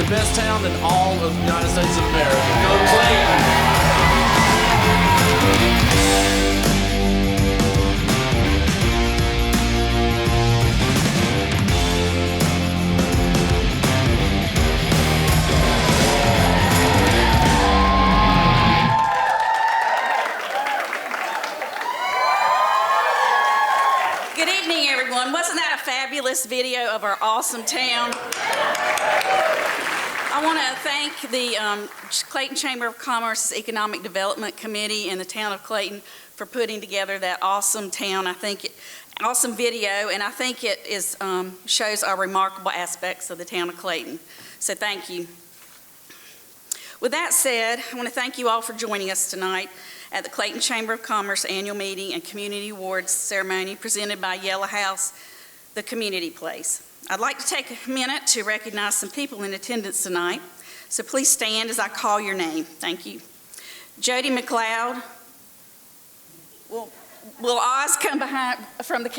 Best town in all of the United States of America. Go Clayton! Good evening, everyone. Wasn't that a fabulous video of our awesome town? I want to thank the Clayton Chamber of Commerce's Economic Development Committee and the town of Clayton for putting together that awesome town. Awesome video, and I think it is shows our remarkable aspects of the town of Clayton. So thank you. With that said, I want to thank you all for joining us tonight at the Clayton Chamber of Commerce annual meeting and community awards ceremony presented by Yellow House, the community place. I'd like to take a minute to recognize some people in attendance tonight, so please stand as I call your name. Thank you. Jody McLeod. Will Oz come behind from the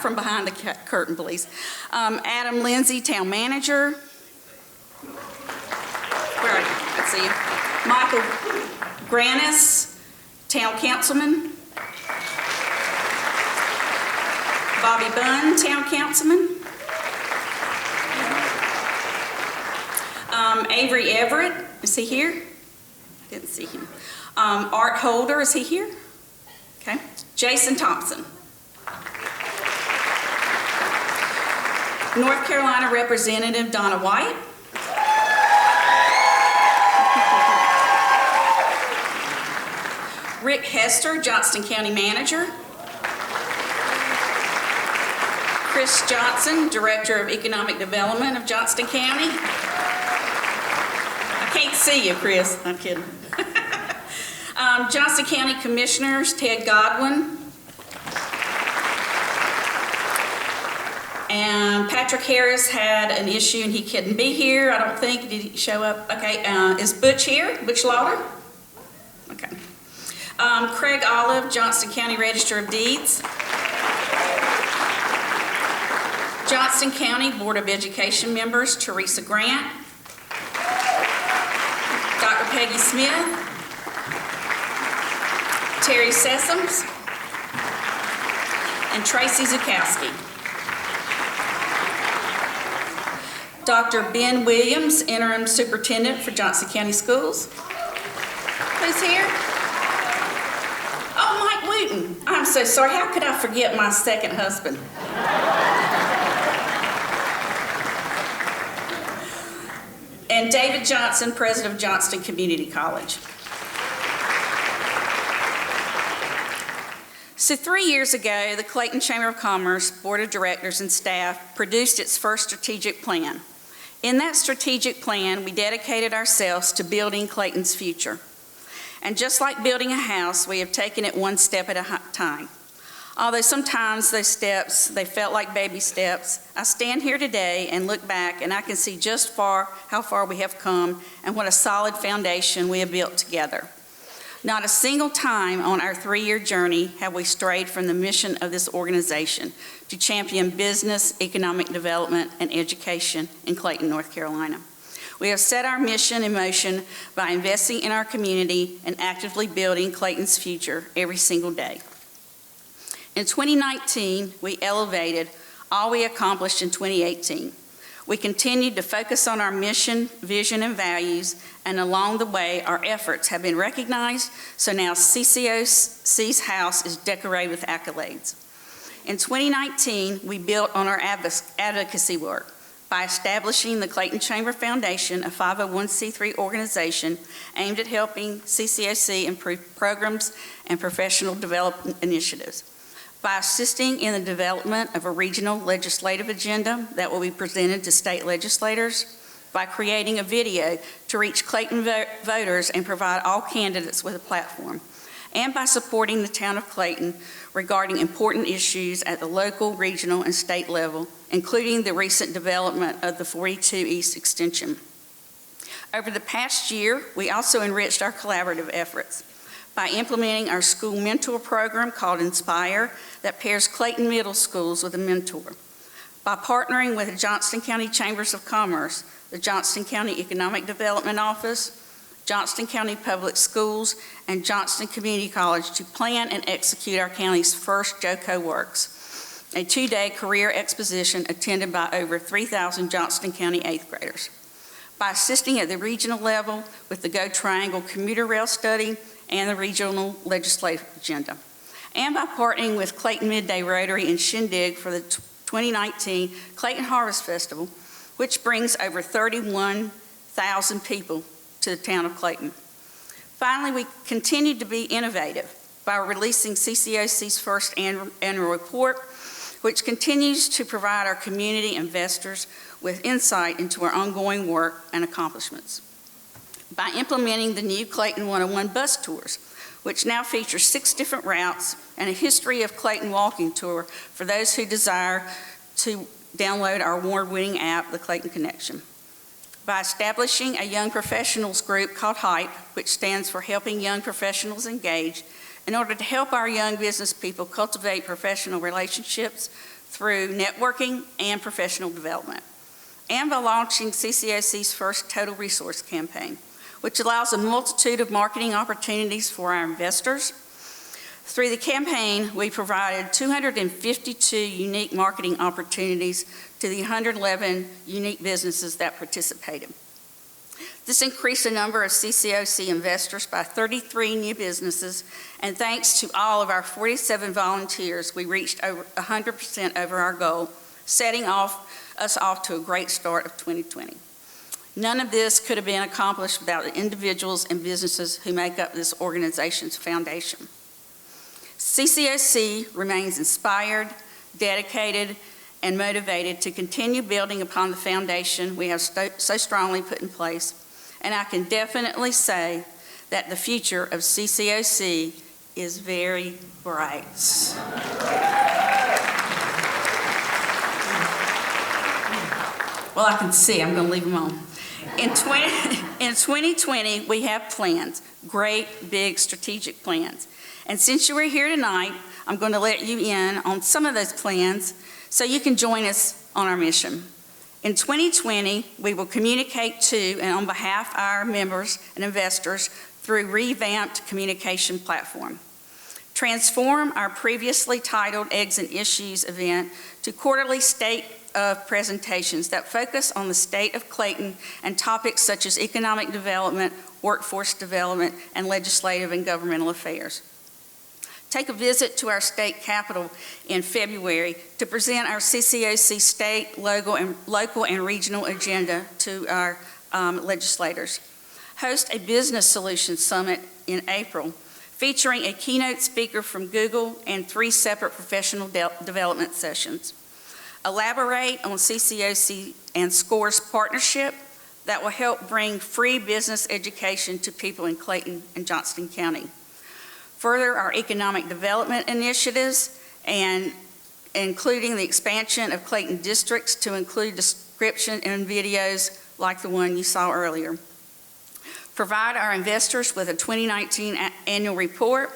from behind the curtain, please. Adam Lindsay, town manager. Where are you? Let's see you. Michael Granis, town councilman. Bobby Bunn, town councilman. Avery Everett, is he here? Didn't see him. Art Holder, is he here? Okay. Jason Thompson. North Carolina Representative Dana White. Rick Hester, Johnston County Manager. Chris Johnson, Director of Economic Development of Johnston County. I can't see you, Chris. I'm kidding. Johnston County Commissioners, Ted Godwin. And Patrick Harris had an issue and he couldn't be here, I don't think. Did he show up? Okay, is Butch here? Butch Lauder? Okay. Craig Olive, Johnston County Register of Deeds. Johnston County Board of Education members, Teresa Grant, Dr. Peggy Smith, Terry Sessoms, and Tracy Zukowski. Dr. Ben Williams, Interim Superintendent for Johnston County Schools. Who's here? Oh, Mike Wooten. I'm so sorry. How could I forget my second husband? And David Johnson, President of Johnston Community College. So 3 years ago, the Clayton Chamber of Commerce Board of Directors and staff produced its first strategic plan. In that strategic plan, we dedicated ourselves to building Clayton's future. And just like building a house, we have taken it one step at a time. Although sometimes those steps, they felt like baby steps, I stand here today and look back and I can see just how far we have come and what a solid foundation we have built together. Not a single time on our 3-year journey have we strayed from the mission of this organization to champion business, economic development, and education in Clayton, North Carolina. We have set our mission in motion by investing in our community and actively building Clayton's future every single day. In 2019, we elevated all we accomplished in 2018. We continued to focus on our mission, vision, and values, and along the way, our efforts have been recognized, so now CCOC's house is decorated with accolades. In 2019, we built on our advocacy work by establishing the Clayton Chamber Foundation, a 501c3 organization aimed at helping CCOC improve programs and professional development initiatives. By assisting in the development of a regional legislative agenda that will be presented to state legislators, by creating a video to reach Clayton voters and provide all candidates with a platform, and by supporting the town of Clayton regarding important issues at the local, regional, and state level, including the recent development of the 42 East Extension. Over the past year, we also enriched our collaborative efforts by implementing our school mentor program called Inspire that pairs Clayton Middle Schools with a mentor. By partnering with the Johnston County Chambers of Commerce, the Johnston County Economic Development Office, Johnston County Public Schools, and Johnston Community College to plan and execute our county's first JOCO Works, a two-day career exposition attended by over 3,000 Johnston County 8th graders. By assisting at the regional level with the Go Triangle commuter rail study and the regional legislative agenda, and by partnering with Clayton Midday Rotary and Shindig for the 2019 Clayton Harvest Festival, which brings over 31,000 people to the town of Clayton. Finally, we continued to be innovative by releasing CCOC's first annual report, which continues to provide our community investors with insight into our ongoing work and accomplishments. By implementing the new Clayton 101 bus tours, which now feature 6 different routes and a history of Clayton walking tour for those who desire to download our award-winning app, the Clayton Connection. By establishing a young professionals group called HYPE, which stands for Helping Young Professionals Engage, in order to help our young business people cultivate professional relationships through networking and professional development. And by launching CCOC's first Total Resource campaign, which allows a multitude of marketing opportunities for our investors. Through the campaign, we provided 252 unique marketing opportunities to the 111 unique businesses that participated. This increased the number of CCOC investors by 33 new businesses, and thanks to all of our 47 volunteers, we reached over 100% over our goal, setting us off to a great start of 2020. None of this could have been accomplished without the individuals and businesses who make up this organization's foundation. CCOC remains inspired, dedicated, and motivated to continue building upon the foundation we have so strongly put in place, and I can definitely say that the future of CCOC is very bright. Well, I can see, I'm going to leave them on. In 2020, we have plans, great big strategic plans. And since you are here tonight, I'm going to let you in on some of those plans so you can join us on our mission. In 2020, we will communicate to and on behalf of our members and investors through revamped communication platform. Transform our previously titled Eggs and Issues event to quarterly state of presentations that focus on the state of Clayton and topics such as economic development, workforce development, and legislative and governmental affairs. Take a visit to our state capitol in February to present our CCOC state, local, and regional agenda to our legislators. Host a business solutions summit in April, featuring a keynote speaker from Google and 3 separate professional development sessions. Elaborate on CCOC and SCORE's partnership that will help bring free business education to people in Clayton and Johnston County. Further our economic development initiatives, and including the expansion of Clayton districts to include description and videos like the one you saw earlier. Provide our investors with a 2019 annual report,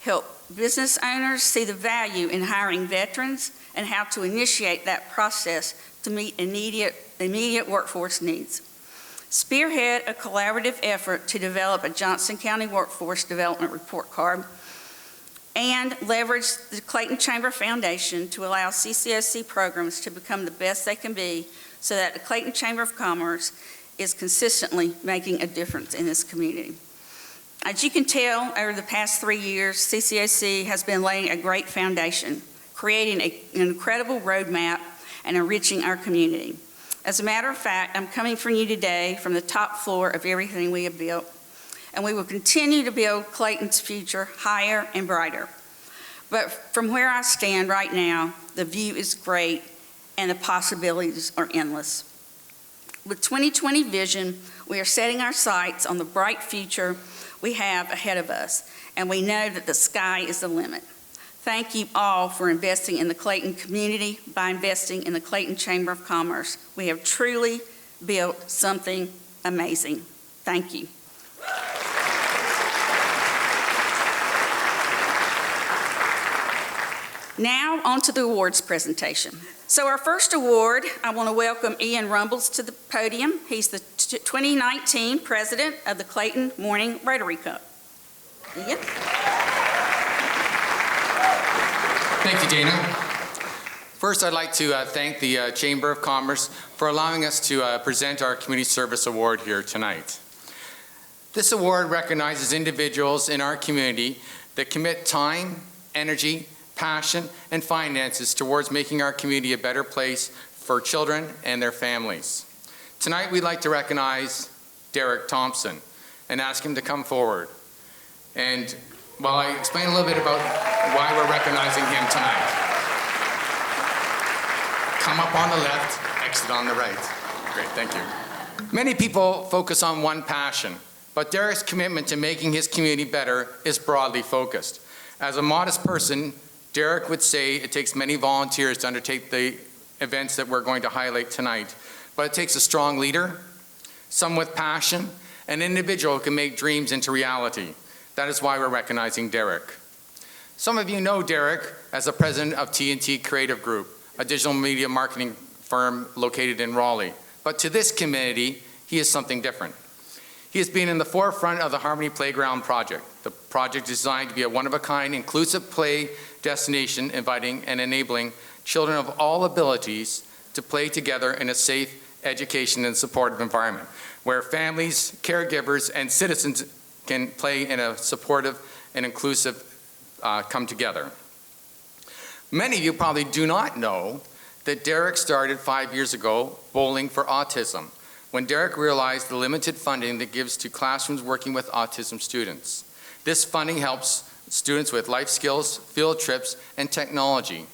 help business owners see the value in hiring veterans and how to initiate that process to meet immediate workforce needs. Spearhead a collaborative effort to develop a Johnston County Workforce Development Report Card, and leverage the Clayton Chamber Foundation to allow CCOC programs to become the best they can be so that the Clayton Chamber of Commerce is consistently making a difference in this community. As you can tell, over the past 3 years, CCOC has been laying a great foundation, creating an incredible roadmap and enriching our community. As a matter of fact, I'm coming from you today from the top floor of everything we have built, and we will continue to build Clayton's future higher and brighter. But from where I stand right now, the view is great and the possibilities are endless. With 2020 vision, we are setting our sights on the bright future we have ahead of us, and we know that the sky is the limit. Thank you all for investing in the Clayton community by investing in the Clayton Chamber of Commerce. We have truly built something amazing. Thank you. Now on to the awards presentation. So our first award, I want to welcome Ian Rumbles to the podium. He's the 2019 President of the Clayton Rotary Club. Ian? Thank you, Dana. First, I'd like to thank the Chamber of Commerce for allowing us to present our Community Service Award here tonight. This award recognizes individuals in our community that commit time, energy, passion, and finances towards making our community a better place for children and their families. Tonight, we'd like to recognize Derek Thompson and ask him to come forward. And while I explain a little bit about why we're recognizing him tonight, come up on the left, exit on the right. Great, thank you. Many people focus on one passion, but Derek's commitment to making his community better is broadly focused. As a modest person, Derek would say it takes many volunteers to undertake the events that we're going to highlight tonight, but it takes a strong leader, someone with passion, an individual who can make dreams into reality. That is why we're recognizing Derek. Some of you know Derek as the president of T&T Creative Group, a digital media marketing firm located in Raleigh. But to this community, he is something different. He has been in the forefront of the Harmony Playground project. The project is designed to be a one-of-a-kind, inclusive play destination, inviting and enabling children of all abilities to play together in a safe education and supportive environment, where families, caregivers, and citizens can play in a supportive and inclusive come together. Many of you probably do not know that Derek started 5 years ago bowling for autism, when Derek realized the limited funding that gives to classrooms working with autism students. This funding helps students with life skills, field trips, and technology.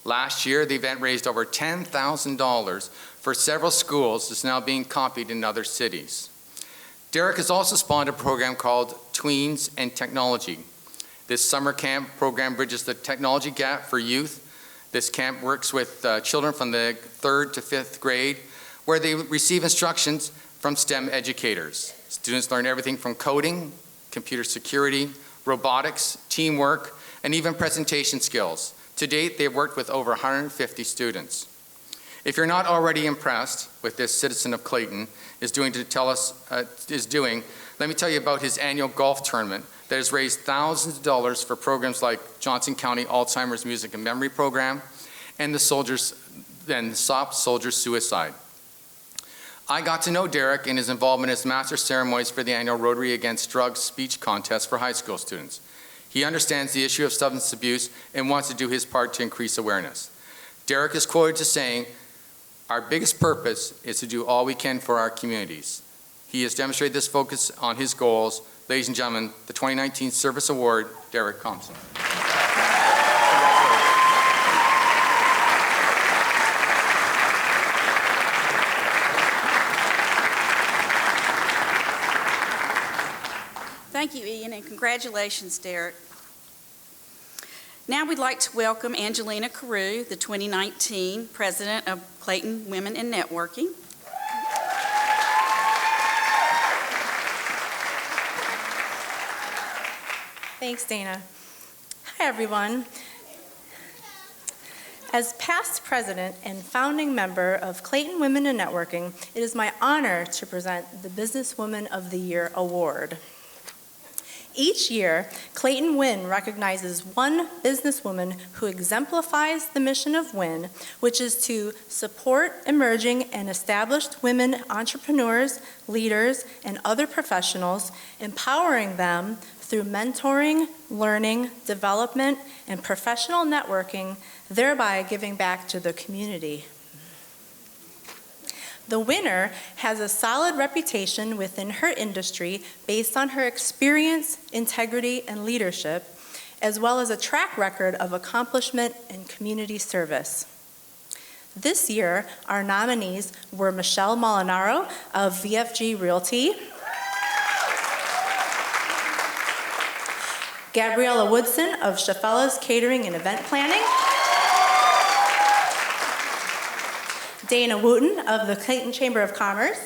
Last year, the event raised over $10,000 for several schools that's now being copied in other cities. Derek has also spawned a program called Tweens and Technology. This summer camp program bridges the technology gap for youth. This camp works with children from the 3rd to 5th grade, where they receive instructions from STEM educators. Students learn everything from coding, computer security, robotics, teamwork, and even presentation skills. To date, they've worked with over 150 students. If you're not already impressed with this citizen of Clayton is doing, let me tell you about his annual golf tournament that has raised thousands of dollars for programs like Johnson County Alzheimer's Music and Memory Program and Stop Soldiers Suicide. I got to know Derek in his involvement as master ceremonies for the annual Rotary Against Drugs speech contest for high school students. He understands the issue of substance abuse and wants to do his part to increase awareness. Derek is quoted as saying, "Our biggest purpose is to do all we can for our communities." He has demonstrated this focus on his goals. Ladies and gentlemen, the 2019 Service Award, Derek Thompson. Thank you, Ian, and congratulations, Derek. Now we'd like to welcome Angelina Carew, the 2019 President of Clayton Women in Networking. Thanks, Dana. Hi, everyone. As past president and founding member of Clayton Women in Networking, it is my honor to present the Businesswoman of the Year Award. Each year, Clayton WIN recognizes one businesswoman who exemplifies the mission of WIN, which is to support emerging and established women entrepreneurs, leaders, and other professionals, empowering them through mentoring, learning, development, and professional networking, thereby giving back to the community. The winner has a solid reputation within her industry based on her experience, integrity, and leadership, as well as a track record of accomplishment and community service. This year, our nominees were Michelle Molinaro of VFG Realty, Gabriella Woodson of Shaffella's Catering and Event Planning, Dana Wooten of the Clayton Chamber of Commerce,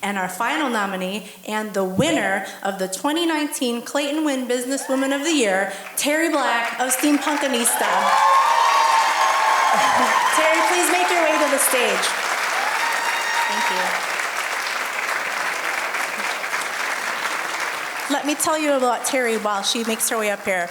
and our final nominee and the winner of the 2019 Clayton WIN Businesswoman of the Year, Terry Black of Steampunkanista. Terry, please make your way to the stage. Thank you. Let me tell you about Terry while she makes her way up here.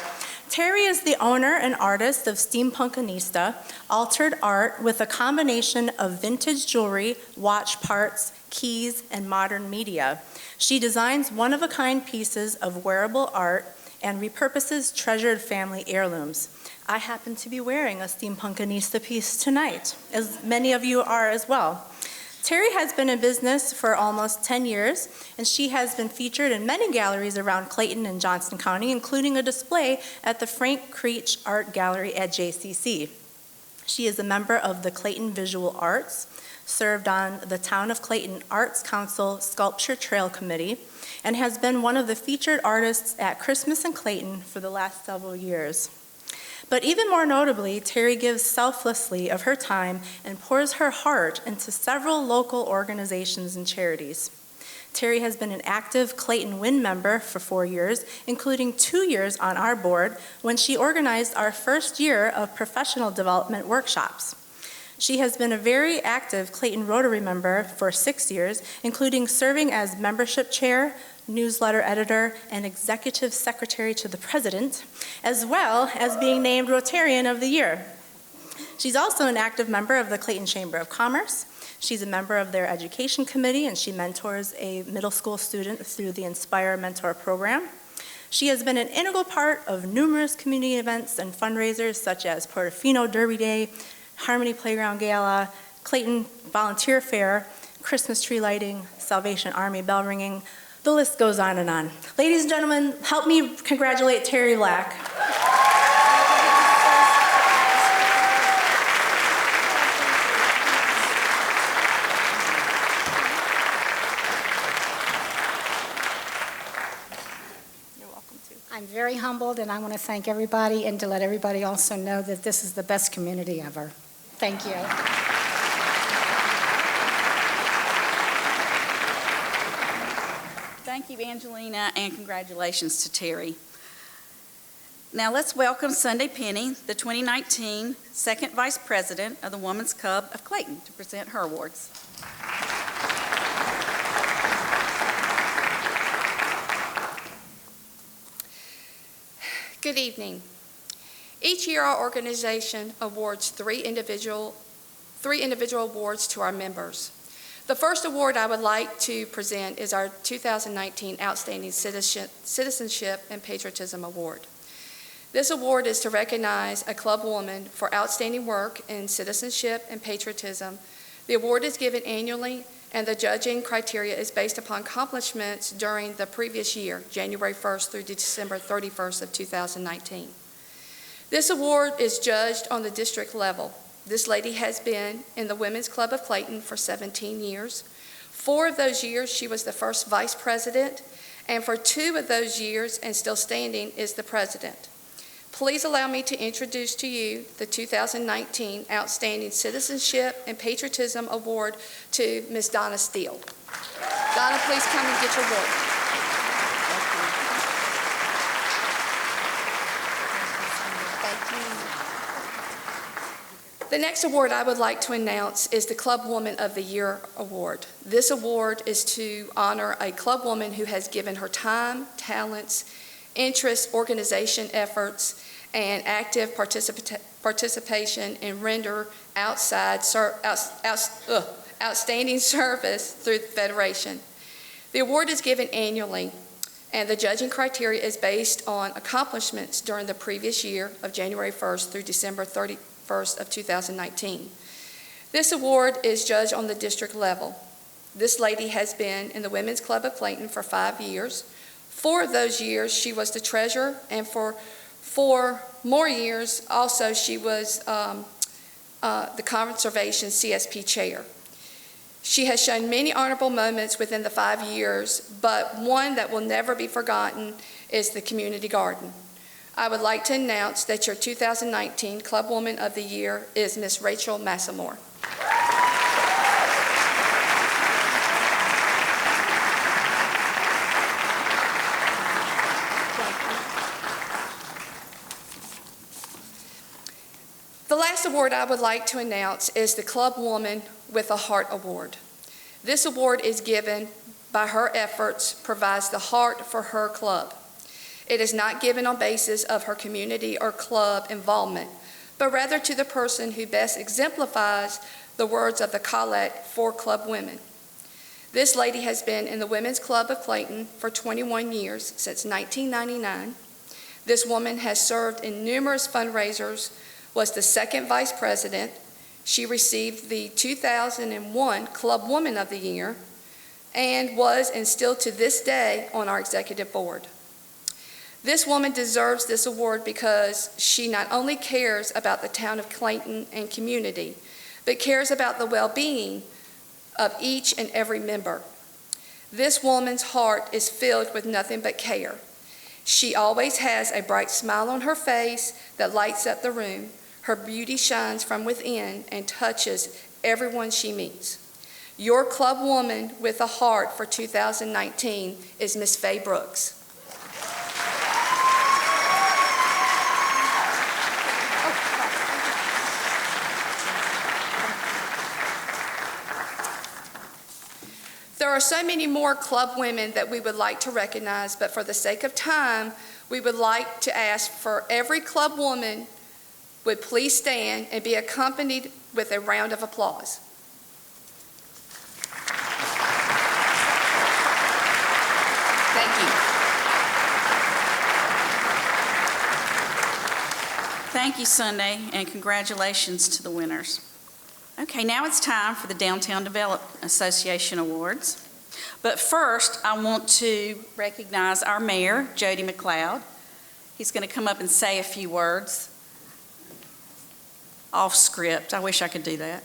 Terry is the owner and artist of Steampunkanista, altered art with a combination of vintage jewelry, watch parts, keys, and modern media. She designs one-of-a-kind pieces of wearable art and repurposes treasured family heirlooms. I happen to be wearing a Steampunkanista piece tonight, as many of you are as well. Terry has been in business for almost 10 years, and she has been featured in many galleries around Clayton and Johnston County, including a display at the Frank Creech Art Gallery at JCC. She is a member of the Clayton Visual Arts, served on the Town of Clayton Arts Council Sculpture Trail Committee, and has been one of the featured artists at Christmas in Clayton for the last several years. But even more notably, Terry gives selflessly of her time and pours her heart into several local organizations and charities. Terry has been an active Clayton WIN member for 4 years, including 2 years on our board when she organized our first year of professional development workshops. She has been a very active Clayton Rotary member for 6 years, including serving as membership chair, newsletter editor, and executive secretary to the president, as well as being named Rotarian of the Year. She's also an active member of the Clayton Chamber of Commerce. She's a member of their education committee, and she mentors a middle school student through the Inspire Mentor program. She has been an integral part of numerous community events and fundraisers such as Portofino Derby Day, Harmony Playground Gala, Clayton Volunteer Fair, Christmas tree lighting, Salvation Army bell ringing. The list goes on and on. Ladies and gentlemen, help me congratulate Terry Black. You're welcome to. I'm very humbled, and I want to thank everybody and to let everybody also know that this is the best community ever. Thank you. Thank you, Angelina, and congratulations to Terry. Now let's welcome Sunday Penny, the 2019 Second Vice President of the Women's Club of Clayton, to present her awards. Good evening. Each year our organization awards three individual awards to our members. The first award I would like to present is our 2019 Outstanding Citizenship and Patriotism Award. This award is to recognize a club woman for outstanding work in citizenship and patriotism. The award is given annually, and the judging criteria is based upon accomplishments during the previous year, January 1st through December 31st of 2019. This award is judged on the district level. This lady has been in the Women's Club of Clayton for 17 years. 4 of those years, she was the first vice president, and for 2 of those years, and still standing, is the president. Please allow me to introduce to you the 2019 Outstanding Citizenship and Patriotism Award to Ms. Donna Steele. Donna, please come and get your award. The next award I would like to announce is the Club Woman of the Year Award. This award is to honor a club woman who has given her time, talents, interests, organization efforts, and active participation and render outstanding service through the Federation. The award is given annually, and the judging criteria is based on accomplishments during the previous year of January 1st through December 31st of 2019. This award is judged on the district level. This lady has been in the Women's Club of Clayton for 5 years. 4 of those years she was the treasurer, and for 4 more years also she was the Conservation CSP chair. She has shown many honorable moments within the 5 years, but one that will never be forgotten is the community garden. I would like to announce that your 2019 Club Woman of the Year is Miss Rachel Massamore. The last award I would like to announce is the Club Woman with a Heart Award. This award is given by her efforts, provides the heart for her club. It is not given on basis of her community or club involvement, but rather to the person who best exemplifies the words of the collect for Club Women. This lady has been in the Women's Club of Clayton for 21 years, since 1999. This woman has served in numerous fundraisers, was the 2nd Vice President. She received the 2001 Club Woman of the Year and was, and still to this day, on our executive board. This woman deserves this award because she not only cares about the town of Clayton and community, but cares about the well-being of each and every member. This woman's heart is filled with nothing but care. She always has a bright smile on her face that lights up the room. Her beauty shines from within and touches everyone she meets. Your Club Woman with a Heart for 2019 is Miss Faye Brooks. There are so many more club women that we would like to recognize, but for the sake of time, we would like to ask for every club woman would please stand and be accompanied with a round of applause. Thank you. Thank you, Sunday, and congratulations to the winners. Okay, now it's time for the Downtown Development Association Awards. But first, I want to recognize our mayor, Jody McLeod. He's going to come up and say a few words. Off script. I wish I could do that.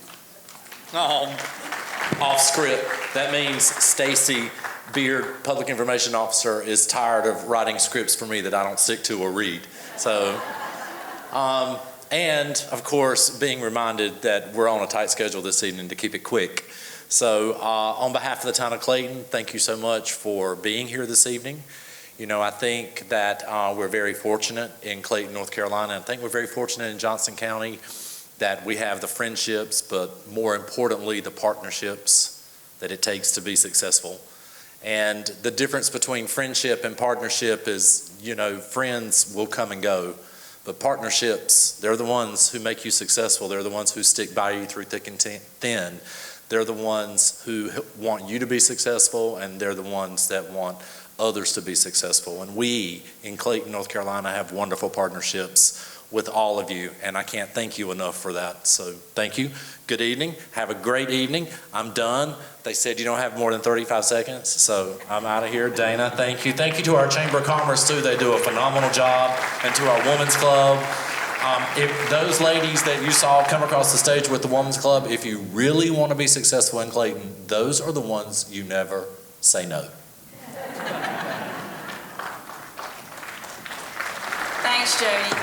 Off script. That means Stacy Beard, Public Information Officer, is tired of writing scripts for me that I don't stick to or read. So, and of course, being reminded that we're on a tight schedule this evening to keep it quick. So, on behalf of the town of Clayton, thank you so much for being here this evening. You know, I think that we're very fortunate in Clayton, North Carolina. I think we're very fortunate in Johnson County that we have the friendships, but more importantly, the partnerships that it takes to be successful. And the difference between friendship and partnership is, you know, friends will come and go, but partnerships, they're the ones who make you successful. They're the ones who stick by you through thick and thin. They're the ones who want you to be successful, and they're the ones that want others to be successful. And we in Clayton, North Carolina, have wonderful partnerships with all of you, and I can't thank you enough for that. So thank you. Good evening. Have a great evening. I'm done. They said you don't have more than 35 seconds, so I'm out of here. Dana, thank you. Thank you to our Chamber of Commerce, too. They do a phenomenal job, and to our Women's Club. If those ladies that you saw come across the stage with the Women's Club, if you really want to be successful in Clayton, those are the ones you never say no. Thanks, Jody.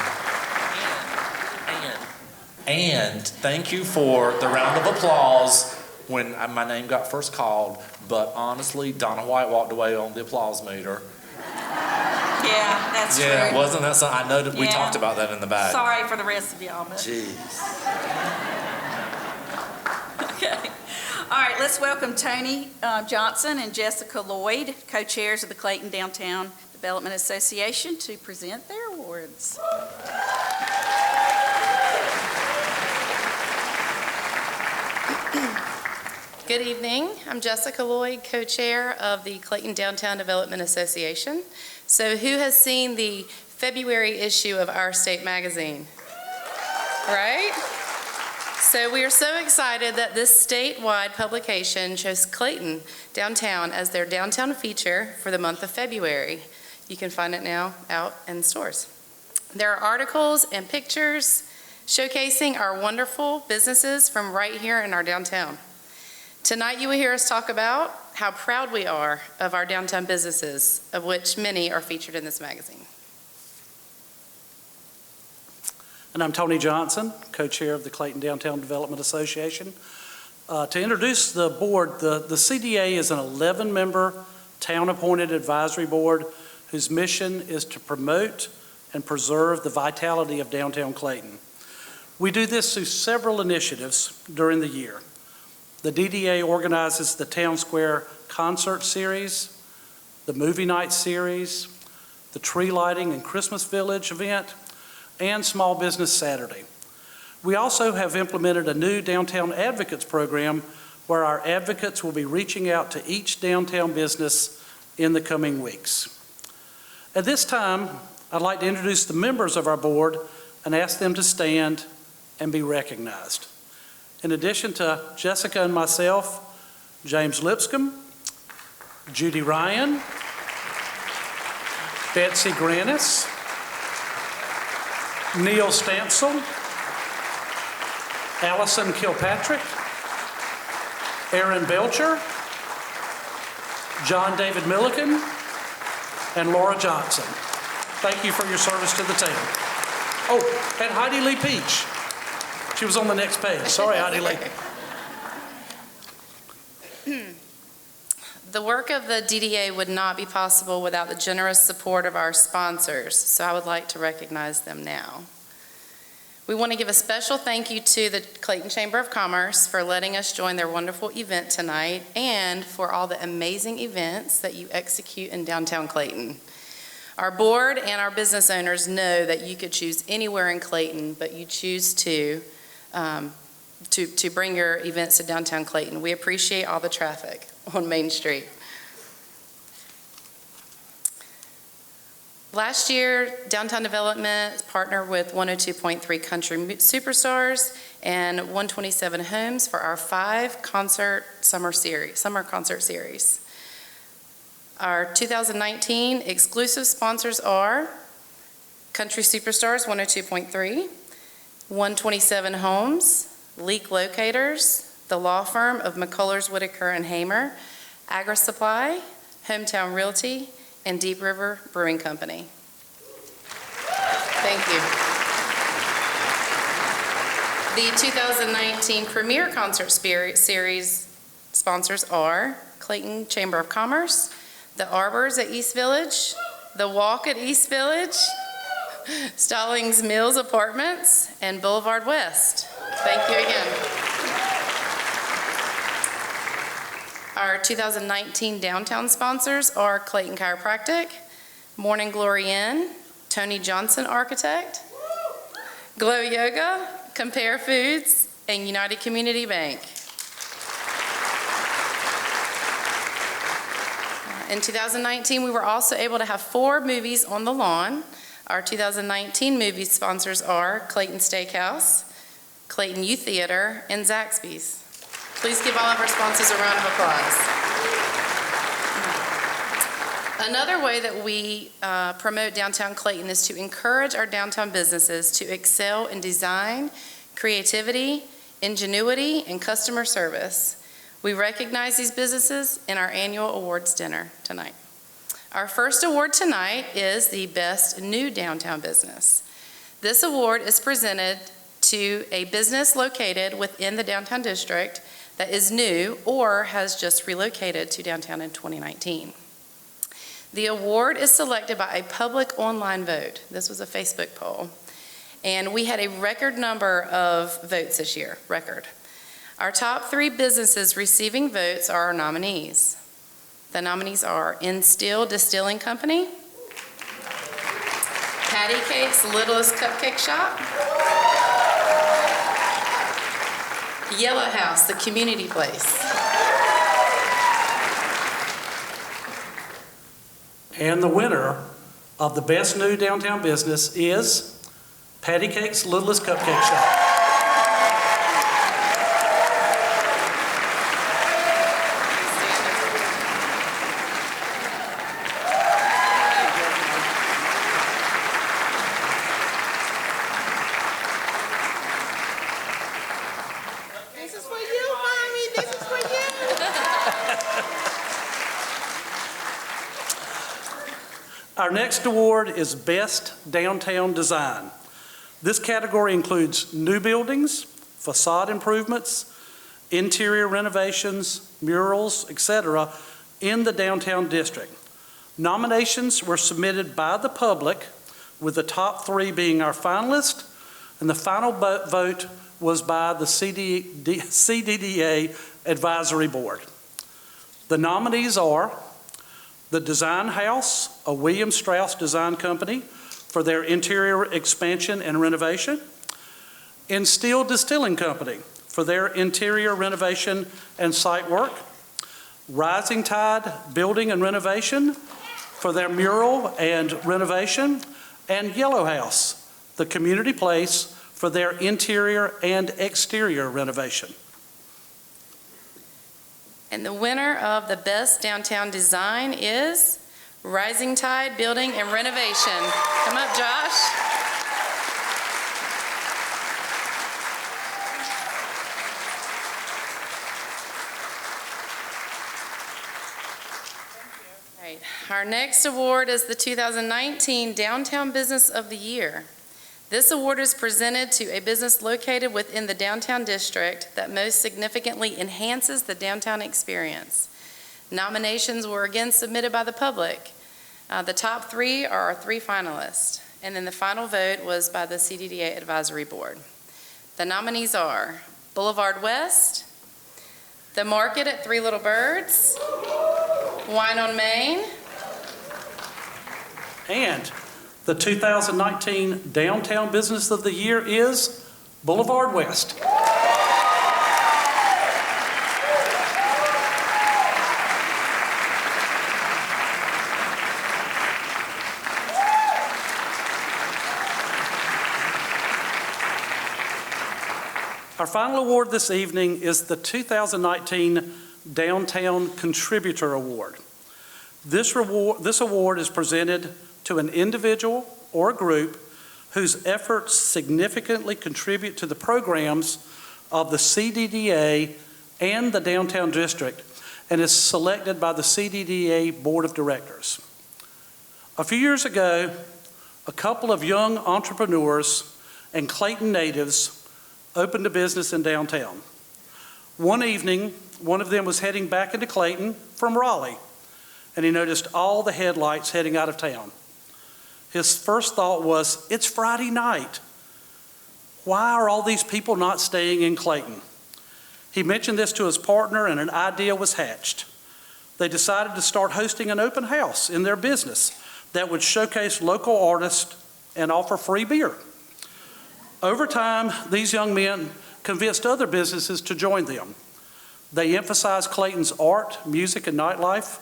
And thank you for the round of applause when my name got first called, but honestly, Donna White walked away on the applause meter. Yeah, that's true. Yeah, wasn't that something? I know that we talked about that in the back. Sorry for the rest of y'all, but. Jeez. let's welcome Tony Johnson and Jessica Lloyd, co-chairs of the Clayton Downtown Development Association, to present their awards. Good evening. I'm Jessica Lloyd, co-chair of the Clayton Downtown Development Association. So who has seen the February issue of Our State magazine? Right? So we are so excited that this statewide publication chose Clayton Downtown as their downtown feature for the month of February. You can find it now out in stores. There are articles and pictures showcasing our wonderful businesses from right here in our downtown. Tonight you will hear us talk about how proud we are of our downtown businesses, of which many are featured in this magazine. And I'm Tony Johnson, co-chair of the Clayton Downtown Development Association. To introduce the board, the CDA is an 11-member town-appointed advisory board whose mission is to promote and preserve the vitality of downtown Clayton. We do this through several initiatives during the year. The DDA organizes the Town Square Concert Series, the Movie Night Series, the Tree Lighting and Christmas Village event, and Small Business Saturday. We also have implemented a new Downtown Advocates program where our advocates will be reaching out to each downtown business in the coming weeks. At this time, I'd like to introduce the members of our board and ask them to stand and be recognized. In addition to Jessica and myself, James Lipscomb, Judy Ryan, Betsy Granis, Neil Stansel, Allison Kilpatrick, Aaron Belcher, John David Milliken, and Laura Johnson. Thank you for your service to the town. Oh, and Heidi Lee Peach. She was on the next page. Sorry, Heidi Lee. The work of the DDA would not be possible without the generous support of our sponsors, so I would like to recognize them now. We want to give a special thank you to the Clayton Chamber of Commerce for letting us join their wonderful event tonight and for all the amazing events that you execute in downtown Clayton. Our board and our business owners know that you could choose anywhere in Clayton, but you choose to bring your events to downtown Clayton. We appreciate all the traffic on Main Street. Last year, Downtown Development partnered with 102.3 Country Superstars and 127 Homes for our 5 summer concert series. Our 2019 exclusive sponsors are Country Superstars 102.3, 127 Homes, Leak Locators, the law firm of McCullers, Whitaker, and Hamer, Agri Supply, Hometown Realty, and Deep River Brewing Company. Thank you. The 2019 Premier Concert Series sponsors are Clayton Chamber of Commerce, the Arbors at East Village, the Walk at East Village, Stallings Mills Apartments, and Boulevard West. Thank you again. Our 2019 downtown sponsors are Clayton Chiropractic, Morning Glory Inn, Tony Johnson Architect, Glow Yoga, Compare Foods, and United Community Bank. In 2019, we were also able to have 4 movies on the lawn. Our 2019 movie sponsors are Clayton Steakhouse, Clayton Youth Theater, and Zaxby's. Please give all of our sponsors a round of applause. Another way that we promote downtown Clayton is to encourage our downtown businesses to excel in design, creativity, ingenuity, and customer service. We recognize these businesses in our annual awards dinner tonight. Our first award tonight is the Best New Downtown Business. This award is presented to a business located within the downtown district that is new or has just relocated to downtown in 2019. The award is selected by a public online vote. This was a Facebook poll. And we had a record number of votes this year, record. Our top 3 businesses receiving votes are our nominees. The nominees are Instill Distilling Company, Patty Cake's Littlest Cupcake Shop, Yellow House, the community place. And the winner of the Best New Downtown Business is Patty Cake's Littlest Cupcake Shop. This is for you, Mommy. This is for you. Our next award is Best Downtown Design. This category includes new buildings, facade improvements, interior renovations, murals, etc., in the downtown district. Nominations were submitted by the public, with the top 3 being our finalists, and the final vote was by the CDDA Advisory Board. The nominees are the Design House, a William Strauss design company, for their interior expansion and renovation. Instill Distilling Company for their interior renovation and site work. Rising Tide Building and Renovation for their mural and renovation. And Yellow House, the community place, for their interior and exterior renovation. And the winner of the Best Downtown Design is Rising Tide Building and Renovation. Come up, Josh. All right. Our next award is the 2019 Downtown Business of the Year. This award is presented to a business located within the downtown district that most significantly enhances the downtown experience. Nominations were again submitted by the public. The top 3 are our 3 finalists, and then the final vote was by the CDDA Advisory Board. The nominees are Boulevard West, The Market at 3 Little Birds, Wine on Main, And the 2019 Downtown Business of the Year is Boulevard West. Our final award this evening is the 2019 Downtown Contributor Award. This award is presented to an individual or a group whose efforts significantly contribute to the programs of the CDDA and the downtown district, and is selected by the CDDA Board of Directors. A few years ago, a couple of young entrepreneurs and Clayton natives opened a business in downtown. One evening, one of them was heading back into Clayton from Raleigh, and he noticed all the headlights heading out of town. His first thought was, it's Friday night. Why are all these people not staying in Clayton? He mentioned this to his partner, and an idea was hatched. They decided to start hosting an open house in their business that would showcase local artists and offer free beer. Over time, these young men convinced other businesses to join them. They emphasized Clayton's art, music, and nightlife.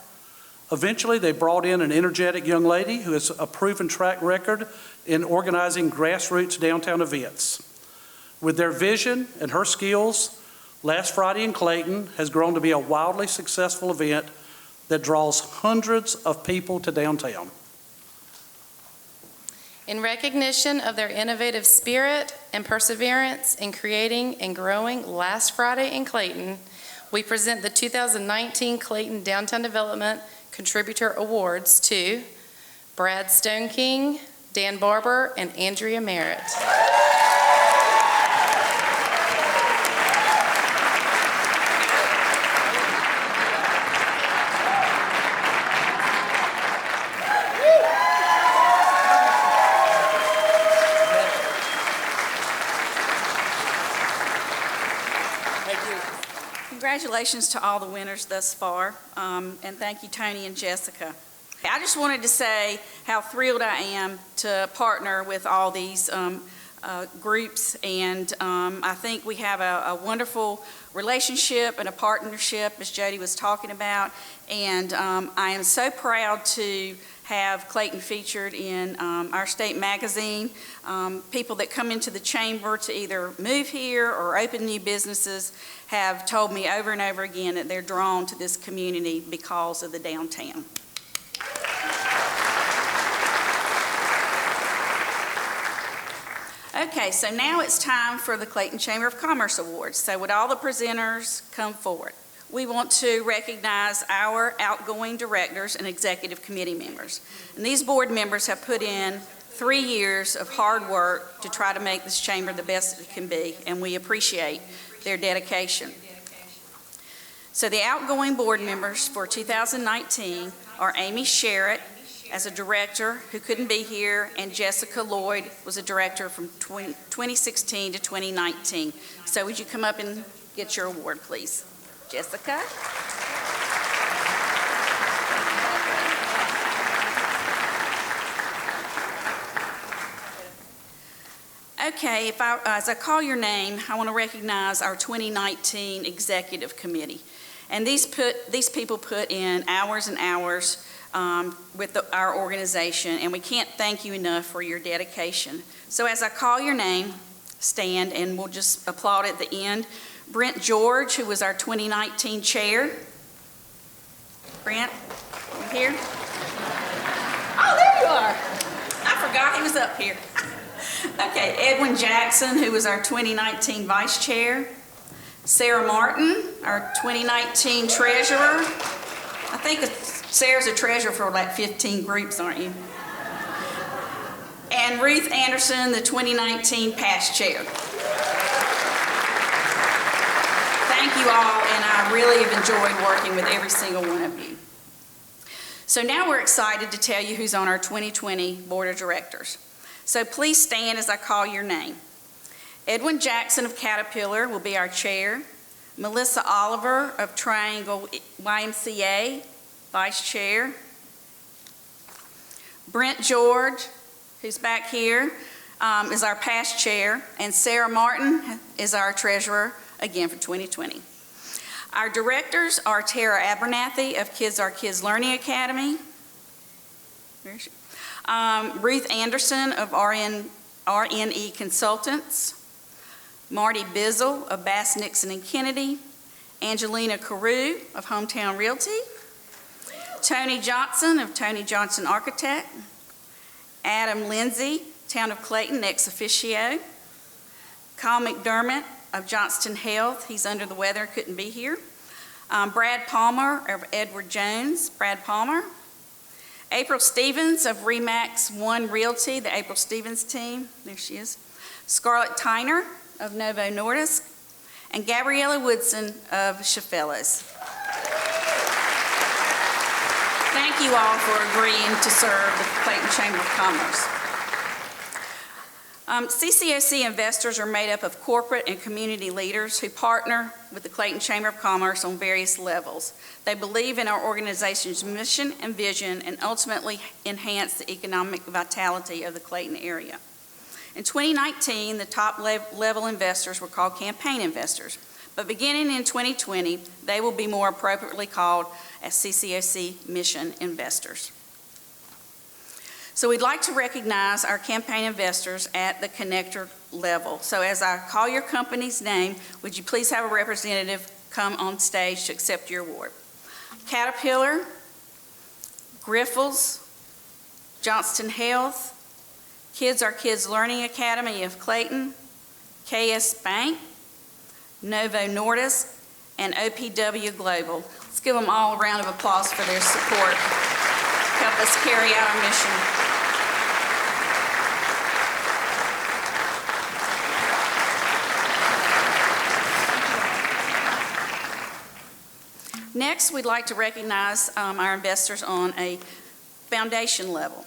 Eventually, they brought in an energetic young lady who has a proven track record in organizing grassroots downtown events. With their vision and her skills, Last Friday in Clayton has grown to be a wildly successful event that draws hundreds of people to downtown. In recognition of their innovative spirit and perseverance in creating and growing Last Friday in Clayton, we present the 2019 Clayton Downtown Development Contributor Awards to Brad Stoneking, Dan Barber, and Andrea Merritt. Thank you. Congratulations to all the winners thus far, and thank you, Tony and Jessica. I just wanted to say how thrilled I am to partner with all these groups, and I think we have a wonderful relationship and a partnership, as Jody was talking about, and I am so proud to have Clayton featured in our state magazine. People that come into the chamber to either move here or open new businesses have told me over and over again that they're drawn to this community because of the downtown. Okay, so now it's time for the Clayton Chamber of Commerce Awards. So would all the presenters come forward? We want to recognize our outgoing directors and executive committee members. And these board members have put in 3 years of hard work to try to make this chamber the best it can be, and we appreciate their dedication. So the outgoing board members for 2019 are Amy Sherritt as a director who couldn't be here, and Jessica Lloyd was a director from 2016 to 2019. So would you come up and get your award, please? Jessica. Okay, as I call your name, I want to recognize our 2019 Executive Committee. And these people put in hours and hours with our organization, and we can't thank you enough for your dedication. So as I call your name, stand, and we'll just applaud at the end. Brent George, who was our 2019 chair. Brent, you here? Oh, there you are. I forgot he was up here. Okay, Edwin Jackson, who was our 2019 vice chair. Sarah Martin, our 2019 treasurer. I think Sarah's a treasurer for like 15 groups, aren't you? And Ruth Anderson, the 2019 past chair. Thank you all, and I really have enjoyed working with every single one of you. So now we're excited to tell you who's on our 2020 Board of Directors. So please stand as I call your name. Edwin Jackson of Caterpillar will be our chair. Melissa Oliver of Triangle YMCA, vice chair. Brent George, who's back here, is our past chair. And Sarah Martin is our treasurer, again for 2020. Our directors are Tara Abernathy of Kids Are Kids Learning Academy. Where is she? Ruth Anderson of RNE Consultants. Marty Bizzle of Bass, Nixon and Kennedy. Angelina Carew of Hometown Realty. Tony Johnson of Tony Johnson Architect. Adam Lindsay, Town of Clayton, ex officio. Kyle McDermott of Johnston Health, he's under the weather, couldn't be here. Brad Palmer of Edward Jones, Brad Palmer. April Stevens of Remax One Realty, the April Stevens team, there she is. Scarlett Tyner of Novo Nordisk, and Gabriella Woodson of Chafellas. Thank you all for agreeing to serve the Clayton Chamber of Commerce. CCOC investors are made up of corporate and community leaders who partner with the Clayton Chamber of Commerce on various levels. They believe in our organization's mission and vision and ultimately enhance the economic vitality of the Clayton area. In 2019, the top level investors were called campaign investors, but beginning in 2020, they will be more appropriately called as CCOC mission investors. So we'd like to recognize our campaign investors at the connector level. So as I call your company's name, would you please have a representative come on stage to accept your award? Caterpillar, Griffles, Johnston Health, Kids Are Kids Learning Academy of Clayton, KS Bank, Novo Nordisk, and OPW Global. Let's give them all a round of applause for their support. Help us carry out our mission. Next, we'd like to recognize our investors on a foundation level.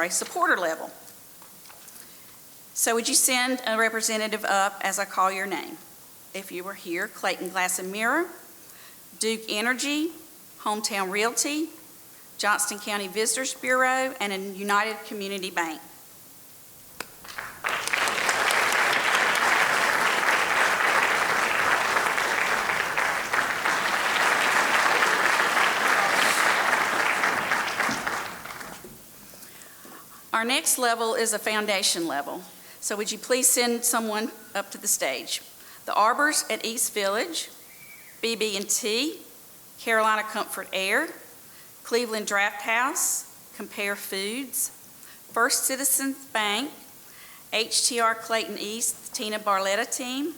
Supporter level. So would you send a representative up as I call your name? if you were here, Clayton Glass and Mirror, Duke Energy, Hometown Realty, Johnston County Visitors Bureau, and a United Community Bank. Our next level is a foundation level. So would you please send someone up to the stage? The Arbors at East Village, BB&T, Carolina Comfort Air, Cleveland Draft House, Compare Foods, First Citizens Bank, HTR Clayton East, Tina Barletta Team,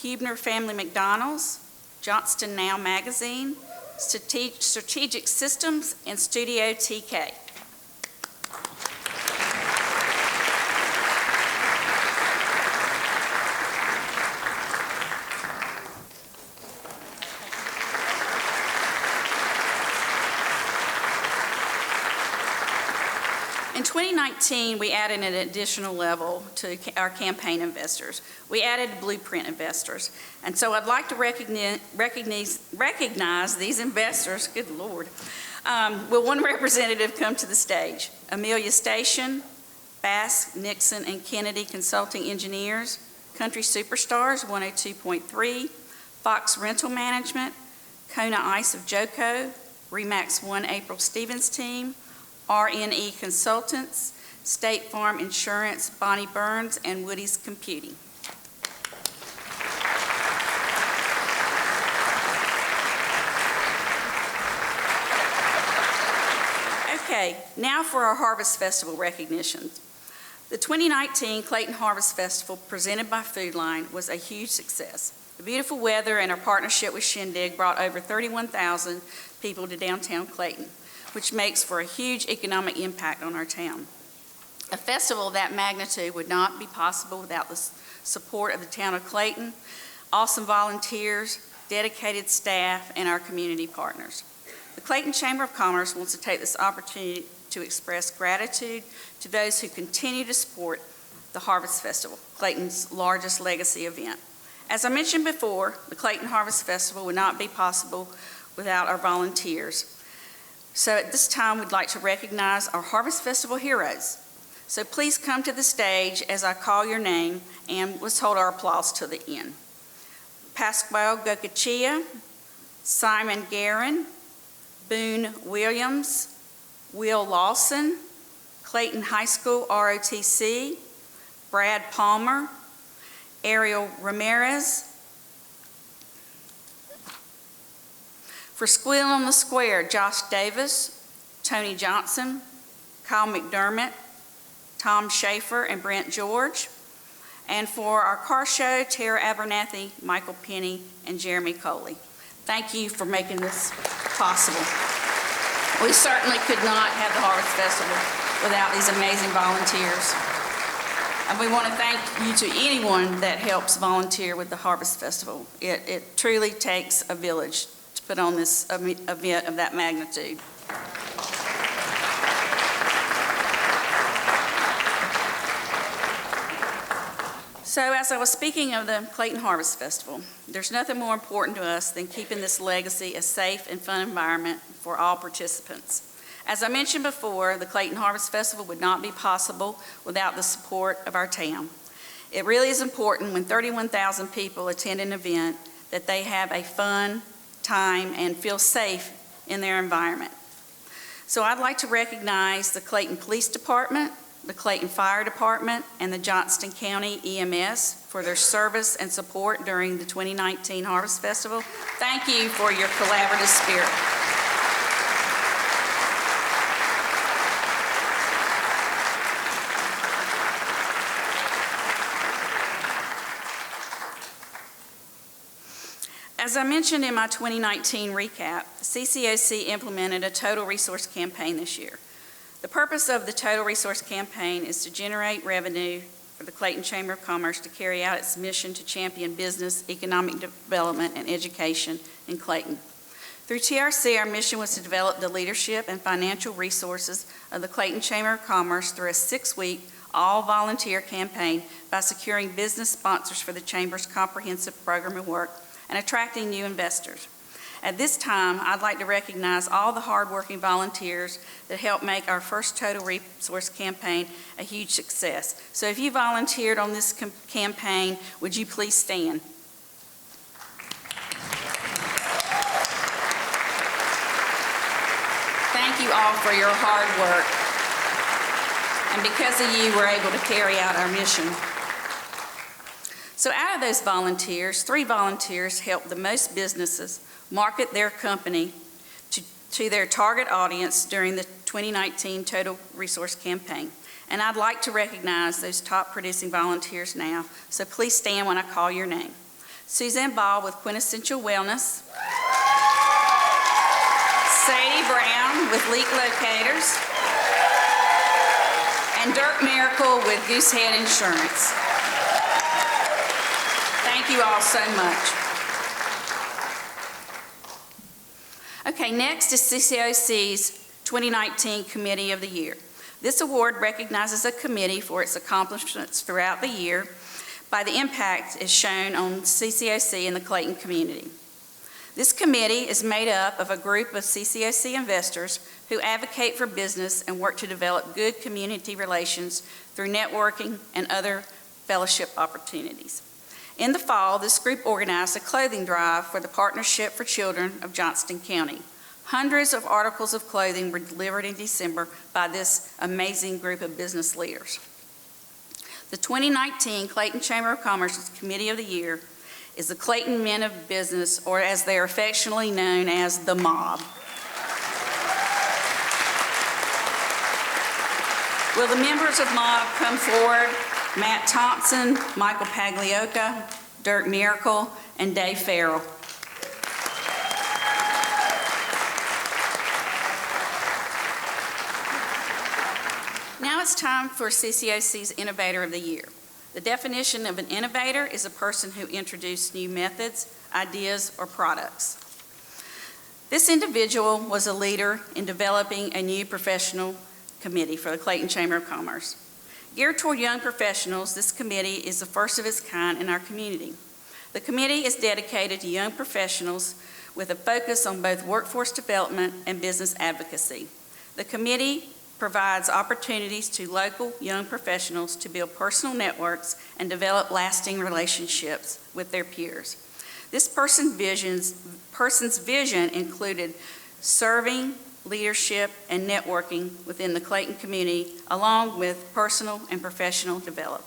Huebner Family McDonald's, Johnston Now Magazine, Strategic Systems, and Studio TK. In 2019, we added an additional level to our campaign investors. We added blueprint investors. And so I'd like to recognize these investors, good Lord. Will one representative come to the stage? Amelia Station, Bass, Nixon, and Kennedy Consulting Engineers, Country Superstars 102.3, Fox Rental Management, Kona Ice of Joko, Remax 1 April Stevens Team, RNE Consultants, State Farm Insurance, Bonnie Burns, and Woody's Computing. Okay, now for our Harvest Festival recognitions. The 2019 Clayton Harvest Festival presented by Food Line was a huge success. The beautiful weather and our partnership with Shindig brought over 31,000 people to downtown Clayton, which makes for a huge economic impact on our town. A festival of that magnitude would not be possible without the support of the town of Clayton, awesome volunteers, dedicated staff, and our community partners. The Clayton Chamber of Commerce wants to take this opportunity to express gratitude to those who continue to support the Harvest Festival, Clayton's largest legacy event. As I mentioned before, the Clayton Harvest Festival would not be possible without our volunteers. So at this time, we'd like to recognize our Harvest Festival heroes. So please come to the stage as I call your name, and let's hold our applause to the end. Pasquale Gokachia, Simon Guerin, Boone Williams, Will Lawson, Clayton High School ROTC, Brad Palmer, Ariel Ramirez. For Squeal on the Square, Josh Davis, Tony Johnson, Kyle McDermott, Tom Schaefer, and Brent George. And for our car show, Tara Abernathy, Michael Penny, and Jeremy Coley. Thank you for making this possible. We certainly could not have the Harvest Festival without these amazing volunteers. And we want to thank you to anyone that helps volunteer with the Harvest Festival. It truly takes a village to put on this event of that magnitude. So as I was speaking of the Clayton Harvest Festival, there's nothing more important to us than keeping this legacy a safe and fun environment for all participants. As I mentioned before, the Clayton Harvest Festival would not be possible without the support of our town. It really is important when 31,000 people attend an event that they have a fun time and feel safe in their environment. So I'd like to recognize the Clayton Police Department, the Clayton Fire Department, and the Johnston County EMS for their service and support during the 2019 Harvest Festival. Thank you for your collaborative spirit. As I mentioned in my 2019 recap, CCOC implemented a total resource campaign this year. The purpose of the Total Resource Campaign is to generate revenue for the Clayton Chamber of Commerce to carry out its mission to champion business, economic development, and education in Clayton. Through TRC, our mission was to develop the leadership and financial resources of the Clayton Chamber of Commerce through a 6-week all-volunteer campaign by securing business sponsors for the Chamber's comprehensive program of work and attracting new investors. At this time, I'd like to recognize all the hardworking volunteers that helped make our first Total Resource campaign a huge success. So if you volunteered on this campaign, would you please stand? Thank you all for your hard work. And because of you, we're able to carry out our mission. So out of those volunteers, 3 volunteers helped the most businesses market their company to their target audience during the 2019 Total Resource campaign. And I'd like to recognize those top producing volunteers now. So please stand when I call your name. Suzanne Ball with Quintessential Wellness. Sadie Brown with Leak Locators. And Dirk Miracle with Goosehead Insurance. Thank you all so much. Okay, next is CCOC's 2019 Committee of the Year. This award recognizes a committee for its accomplishments throughout the year by the impact is shown on CCOC and the Clayton community. This committee is made up of a group of CCOC investors who advocate for business and work to develop good community relations through networking and other fellowship opportunities. In the fall, this group organized a clothing drive for the Partnership for Children of Johnston County. Hundreds of articles of clothing were delivered in December by this amazing group of business leaders. The 2019 Clayton Chamber of Commerce Committee of the Year is the Clayton Men of Business, or as they are affectionately known as the Mob. Will the members of Mob come forward? Matt Thompson, Michael Pagliocca, Dirk Miracle, and Dave Farrell. Now it's time for CCOC's Innovator of the Year. The definition of an innovator is a person who introduced new methods, ideas, or products. This individual was a leader in developing a new professional committee for the Clayton Chamber of Commerce. Geared toward young professionals, this committee is the first of its kind in our community. The committee is dedicated to young professionals with a focus on both workforce development and business advocacy. The committee provides opportunities to local young professionals to build personal networks and develop lasting relationships with their peers. This person's vision included serving, leadership, and networking within the Clayton community, along with personal and professional development.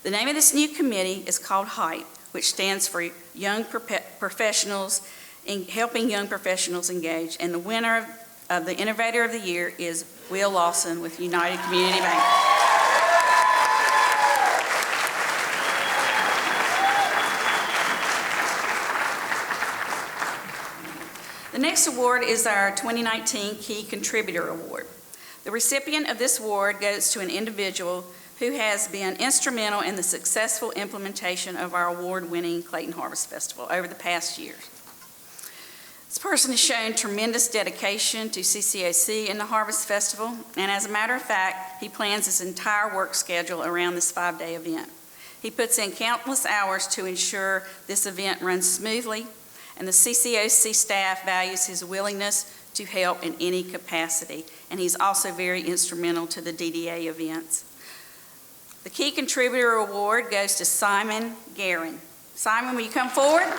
The name of this new committee is called HYPE, which stands for Young Professionals, in helping young professionals engage, and the winner of the Innovator of the Year is Will Lawson with United Community Bank. The next award is our 2019 Key Contributor Award. The recipient of this award goes to an individual who has been instrumental in the successful implementation of our award-winning Clayton Harvest Festival over the past years. This person has shown tremendous dedication to CCOC and the Harvest Festival, and as a matter of fact, he plans his entire work schedule around this 5-day event. He puts in countless hours to ensure this event runs smoothly, and the CCOC staff values his willingness to help in any capacity, and he's also very instrumental to the DDA events. The Key Contributor Award goes to Simon Guerin. Simon, will you come forward?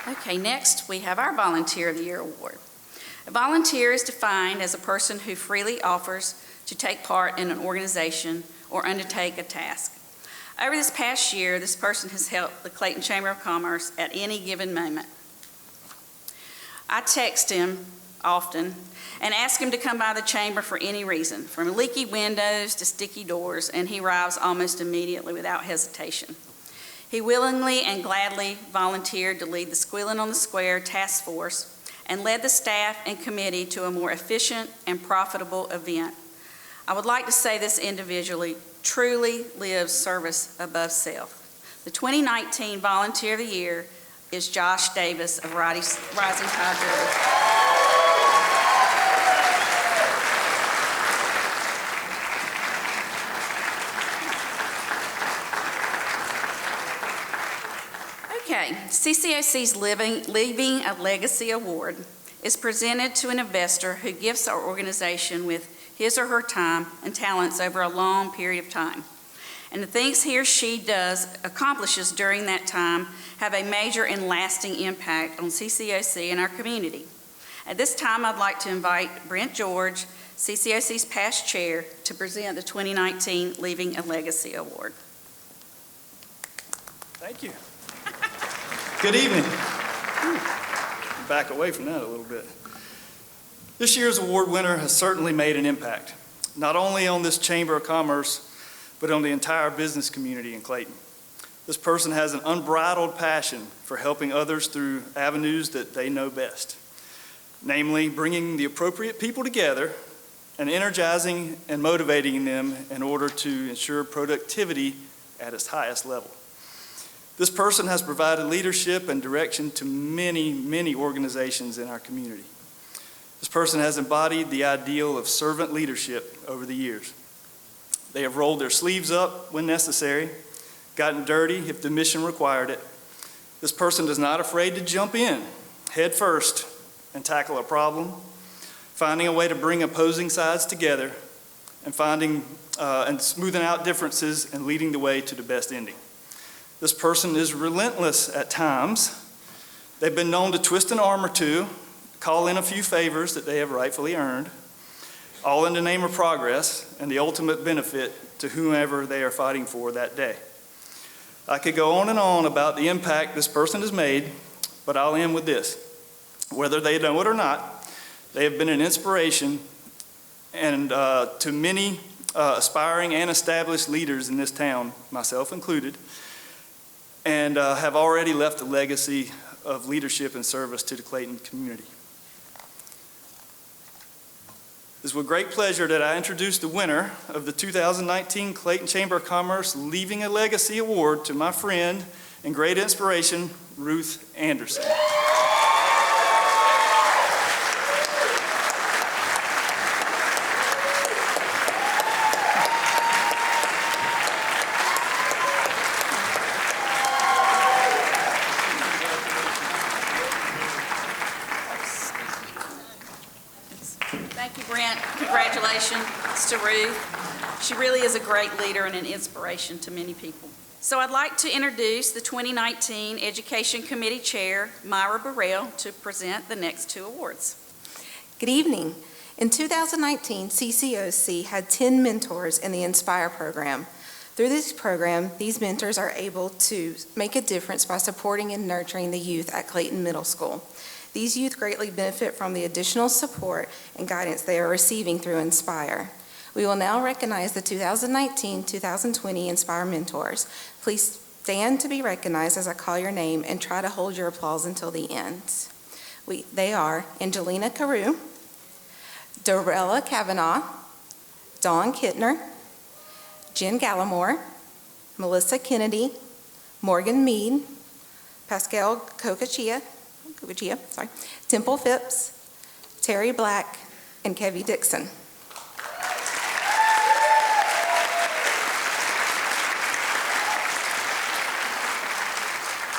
Okay, next we have our Volunteer of the Year Award. A volunteer is defined as a person who freely offers to take part in an organization or undertake a task. Over this past year, this person has helped the Clayton Chamber of Commerce at any given moment. I text him often and ask him to come by the chamber for any reason, from leaky windows to sticky doors, and he arrives almost immediately without hesitation. He willingly and gladly volunteered to lead the Squealing on the Square task force and led the staff and committee to a more efficient and profitable event. I would like to say this individual truly lives service above self. The 2019 Volunteer of the Year is Josh Davis of Rising Tide Rotary. Okay, CCOC's Leaving a Legacy Award is presented to an investor who gifts our organization with his or her time and talents over a long period of time. And the things he or she accomplishes during that time have a major and lasting impact on CCOC and our community. At this time, I'd like to invite Brent George, CCOC's past chair, to present the 2019 Leaving a Legacy Award. Thank you. Good evening. Back away from that a little bit. This year's award winner has certainly made an impact, not only on this Chamber of Commerce, but on the entire business community in Clayton. This person has an unbridled passion for helping others through avenues that they know best, namely bringing the appropriate people together and energizing and motivating them in order to ensure productivity at its highest level. This person has provided leadership and direction to many, many organizations in our community. This person has embodied the ideal of servant leadership over the years. They have rolled their sleeves up when necessary, gotten dirty if the mission required it. This person is not afraid to jump in head first and tackle a problem, finding a way to bring opposing sides together and smoothing out differences and leading the way to the best ending. This person is relentless at times. They've been known to twist an arm or two, call in a few favors that they have rightfully earned, all in the name of progress and the ultimate benefit to whomever they are fighting for that day. I could go on and on about the impact this person has made, but I'll end with this. Whether they know it or not, they have been an inspiration and to many aspiring and established leaders in this town, myself included, and have already left a legacy of leadership and service to the Clayton community. It is with great pleasure that I introduce the winner of the 2019 Clayton Chamber of Commerce Leaving a Legacy Award to my friend and great inspiration, Ruth Anderson. Thank you, Brent. Congratulations to Ruth. She really is a great leader and an inspiration to many people. So I'd like to introduce the 2019 Education Committee Chair, Myra Burrell, to present the next two awards. Good evening. In 2019, CCOC had 10 mentors in the Inspire program. Through this program, these mentors are able to make a difference by supporting and nurturing the youth at Clayton Middle School. These youth greatly benefit from the additional support and guidance they are receiving through Inspire. We will now recognize the 2019-2020 Inspire mentors. Please stand to be recognized as I call your name and try to hold your applause until the end. They are Angelina Carew, Dorella Kavanaugh, Dawn Kittner, Jen Gallimore, Melissa Kennedy, Morgan Mead, Pascal Kokachia, Temple Phipps, Terry Black, and Kevy Dixon.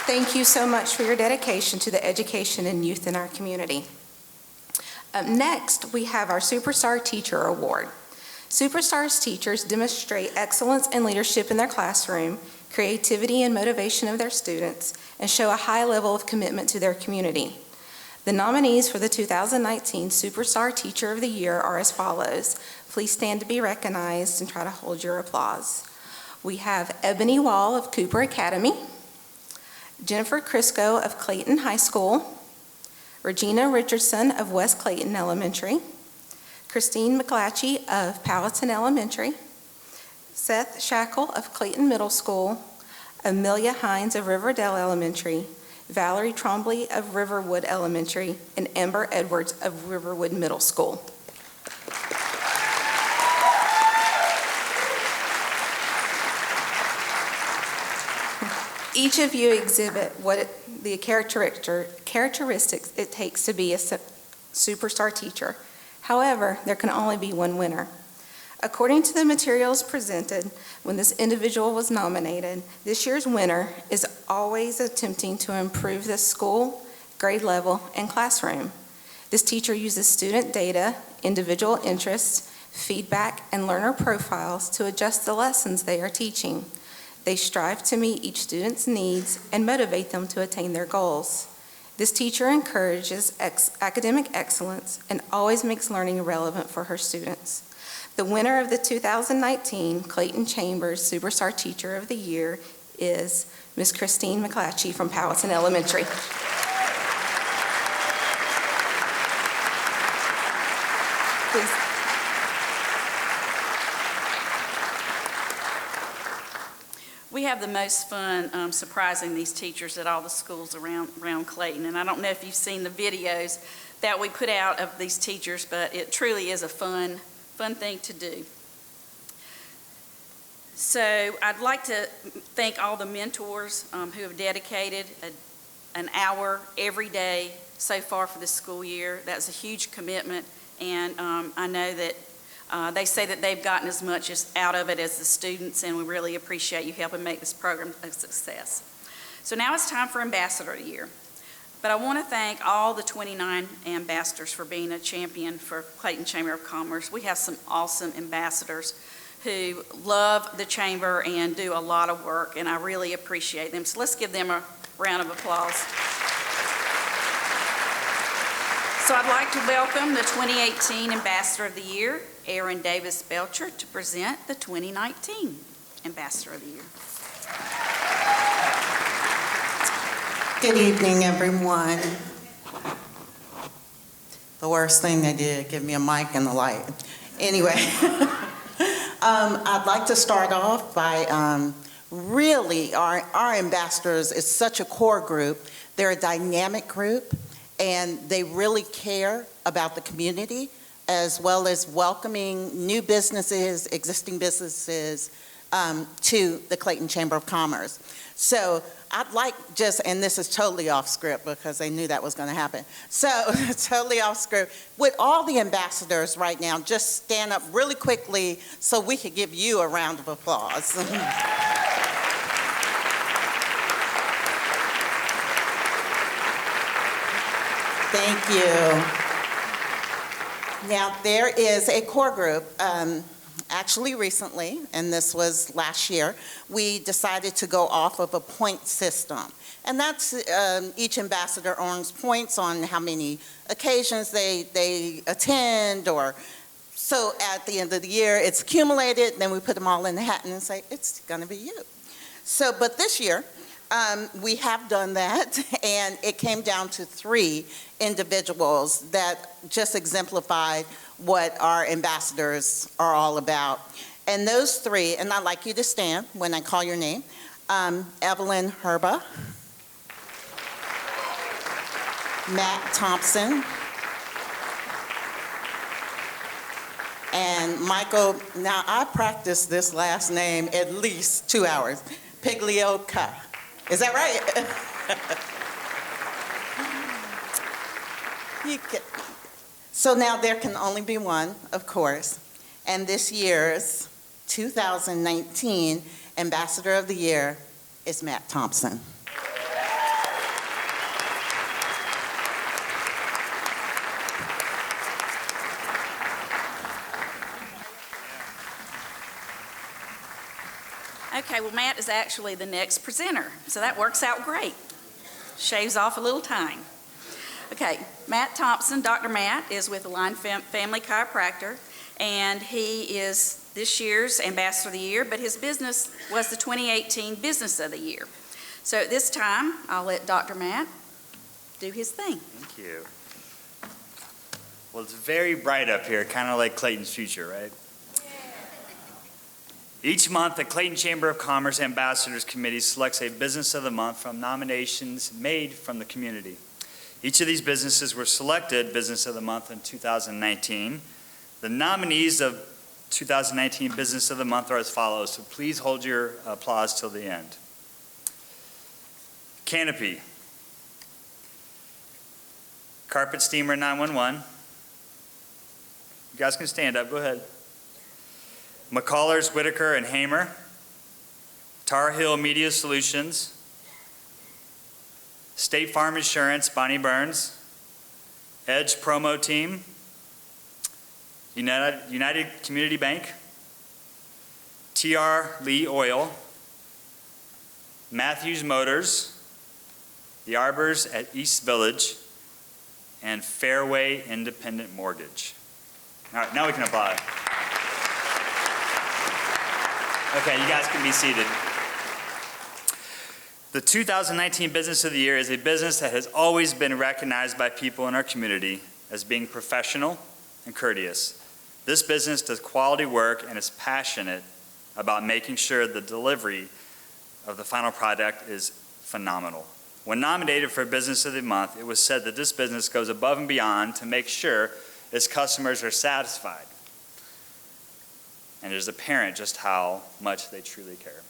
Thank you so much for your dedication to the education and youth in our community. Up next, we have our Superstar Teacher Award. Superstars teachers demonstrate excellence and leadership in their classroom, creativity and motivation of their students, and show a high level of commitment to their community. The nominees for the 2019 Superstar Teacher of the Year are as follows. Please stand to be recognized and try to hold your applause. We have Ebony Wall of Cooper Academy, Jennifer Crisco of Clayton High School, Regina Richardson of West Clayton Elementary, Christine McClatchy of Powhatan Elementary, Seth Shackle of Clayton Middle School, Amelia Hines of Riverdale Elementary, Valerie Trombley of Riverwood Elementary, and Amber Edwards of Riverwood Middle School. Each of you exhibit what the characteristics it takes to be a superstar teacher. However, there can only be one winner. According to the materials presented when this individual was nominated, this year's winner is always attempting to improve the school, grade level, and classroom. This teacher uses student data, individual interests, feedback, and learner profiles to adjust the lessons they are teaching. They strive to meet each student's needs and motivate them to attain their goals. This teacher encourages academic excellence and always makes learning relevant for her students. The winner of the 2019 Clayton Chambers Superstar Teacher of the Year is Ms. Christine McClatchy from Powhatan Elementary. Please. We have the most fun surprising these teachers at all the schools around Clayton. And I don't know if you've seen the videos that we put out of these teachers, but it truly is a fun thing to do. So I'd like to thank all the mentors who have dedicated an hour every day so far for this school year. That's a huge commitment, and I know that they say that they've gotten as much out of it as the students, and we really appreciate you helping make this program a success. So now it's time for Ambassador of the Year. But I want to thank all the 29 ambassadors for being a champion for Clayton Chamber of Commerce. We have some awesome ambassadors who love the chamber and do a lot of work, and I really appreciate them. So let's give them a round of applause. So I'd like to welcome the 2018 Ambassador of the Year, Erin Davis Belcher, to present the 2019 Ambassador of the Year. Good evening, everyone. The worst thing they did, give me a mic and a light. Anyway, I'd like to start off by really, our ambassadors is such a core group. They're a dynamic group, and they really care about the community, as well as welcoming new businesses, existing businesses, to the Clayton Chamber of Commerce. So I'd like and this is totally off script because they knew that was going to happen. So totally off script. With all the ambassadors right now, just stand up really quickly so we could give you a round of applause. Thank you. Now, there is a core group. Actually, recently, and this was last year, we decided to go off of a point system. And that's each ambassador earns points on how many occasions they attend, or so at the end of the year, it's accumulated, then we put them all in the hat and say, it's going to be you. So, but this year, we have done that, and it came down to 3 individuals that just exemplified what our ambassadors are all about. And those 3, and I'd like you to stand when I call your name, Evelyn Herba, Matt Thompson, and Michael, now I practiced this last name at least 2 hours, Piglioca. Is that right? So now there can only be one, of course, and this year's 2019 Ambassador of the Year is Matt Thompson. Okay, well, Matt is actually the next presenter, so that works out great. Shaves off a little time. Okay, Matt Thompson, Dr. Matt, is with Align Family Chiropractor, and he is this year's Ambassador of the Year, but his business was the 2018 Business of the Year. So at this time, I'll let Dr. Matt do his thing. Thank you. Well, it's very bright up here, kind of like Clayton's future, right? Each month, the Clayton Chamber of Commerce Ambassadors Committee selects a Business of the Month from nominations made from the community. Each of these businesses were selected Business of the Month in 2019. The nominees of 2019 Business of the Month are as follows, so please hold your applause till the end. Canopy, Carpet Steamer 911. You guys can stand up, go ahead. McCullers, Whitaker, and Hamer. Tar Heel Media Solutions. State Farm Insurance, Bonnie Burns. Edge Promo Team. United Community Bank. TR Lee Oil. Matthews Motors. The Arbors at East Village, and Fairway Independent Mortgage. All right, now we can applaud. Okay, you guys can be seated. The 2019 Business of the Year is a business that has always been recognized by people in our community as being professional and courteous. This business does quality work and is passionate about making sure the delivery of the final product is phenomenal. When nominated for Business of the Month, it was said that this business goes above and beyond to make sure its customers are satisfied. And it is apparent just how much they truly care.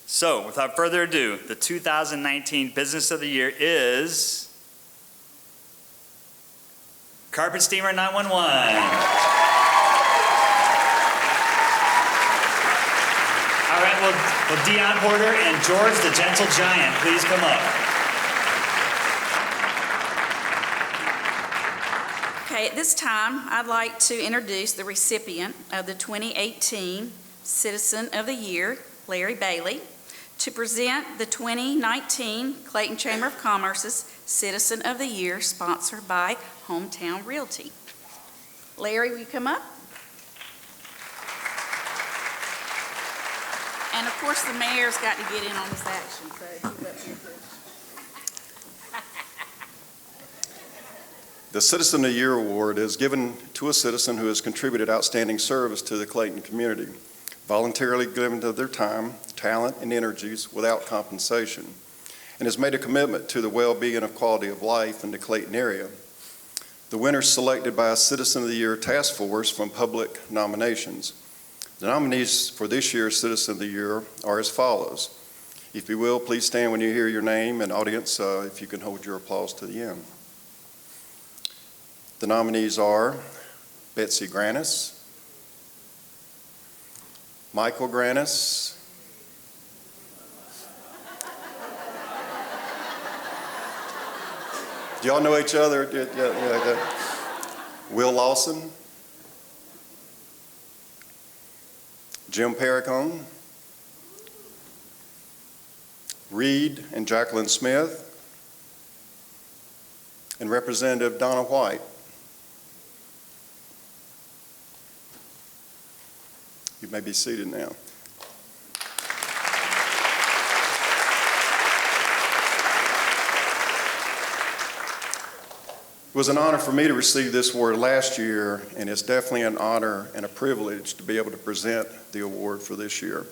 So, without further ado, the 2019 Business of the Year is Carpet Steamer 911. All right, well, Dion Porter and George the Gentle Giant, please come up. Okay, at this time, I'd like to introduce the recipient of the 2018 Citizen of the Year, Larry Bailey, to present the 2019 Clayton Chamber of Commerce's Citizen of the Year, sponsored by Hometown Realty. Larry, will you come up? And of course, the mayor's got to get in on this action, so he's up here too. The Citizen of the Year Award is given to a citizen who has contributed outstanding service to the Clayton community, voluntarily given of their time, talent, and energies without compensation, and has made a commitment to the well-being and quality of life in the Clayton area. The winners selected by a Citizen of the Year task force from public nominations. The nominees for this year's Citizen of the Year are as follows. If you will, please stand when you hear your name, and audience, if you can hold your applause to the end. The nominees are Betsy Granis, Michael Granis, do y'all know each other? Yeah. Will Lawson, Jim Perricone, Reed and Jacqueline Smith, and Representative Donna White. You may be seated now. It was an honor for me to receive this award last year, and it's definitely an honor and a privilege to be able to present the award for this year.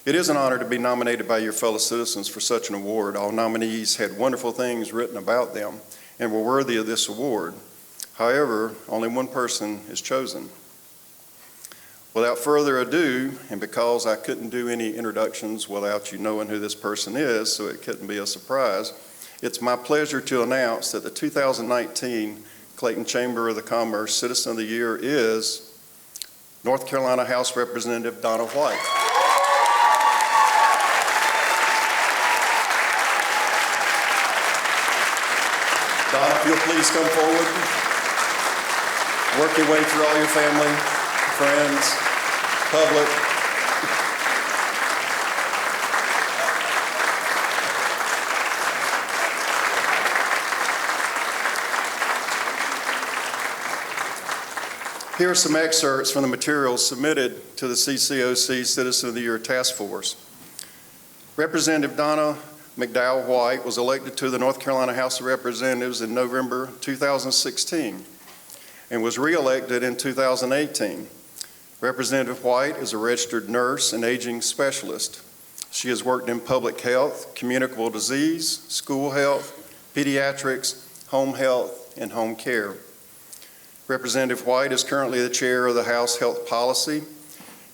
It is an honor to be nominated by your fellow citizens for such an award. All nominees had wonderful things written about them and were worthy of this award. However, only one person is chosen. Without further ado, and because I couldn't do any introductions without you knowing who this person is, so it couldn't be a surprise, it's my pleasure to announce that the 2019 Clayton Chamber of Commerce Citizen of the Year is North Carolina House Representative Donna White. Donna, if you'll please come forward. Work your way through all your family, friends, public. Here are some excerpts from the materials submitted to the CCOC Citizen of the Year Task Force. Representative Donna McDowell White was elected to the North Carolina House of Representatives in November 2016 and was re-elected in 2018. Representative White is a registered nurse and aging specialist. She has worked in public health, communicable disease, school health, pediatrics, home health, and home care. Representative White is currently the chair of the House Health Policy,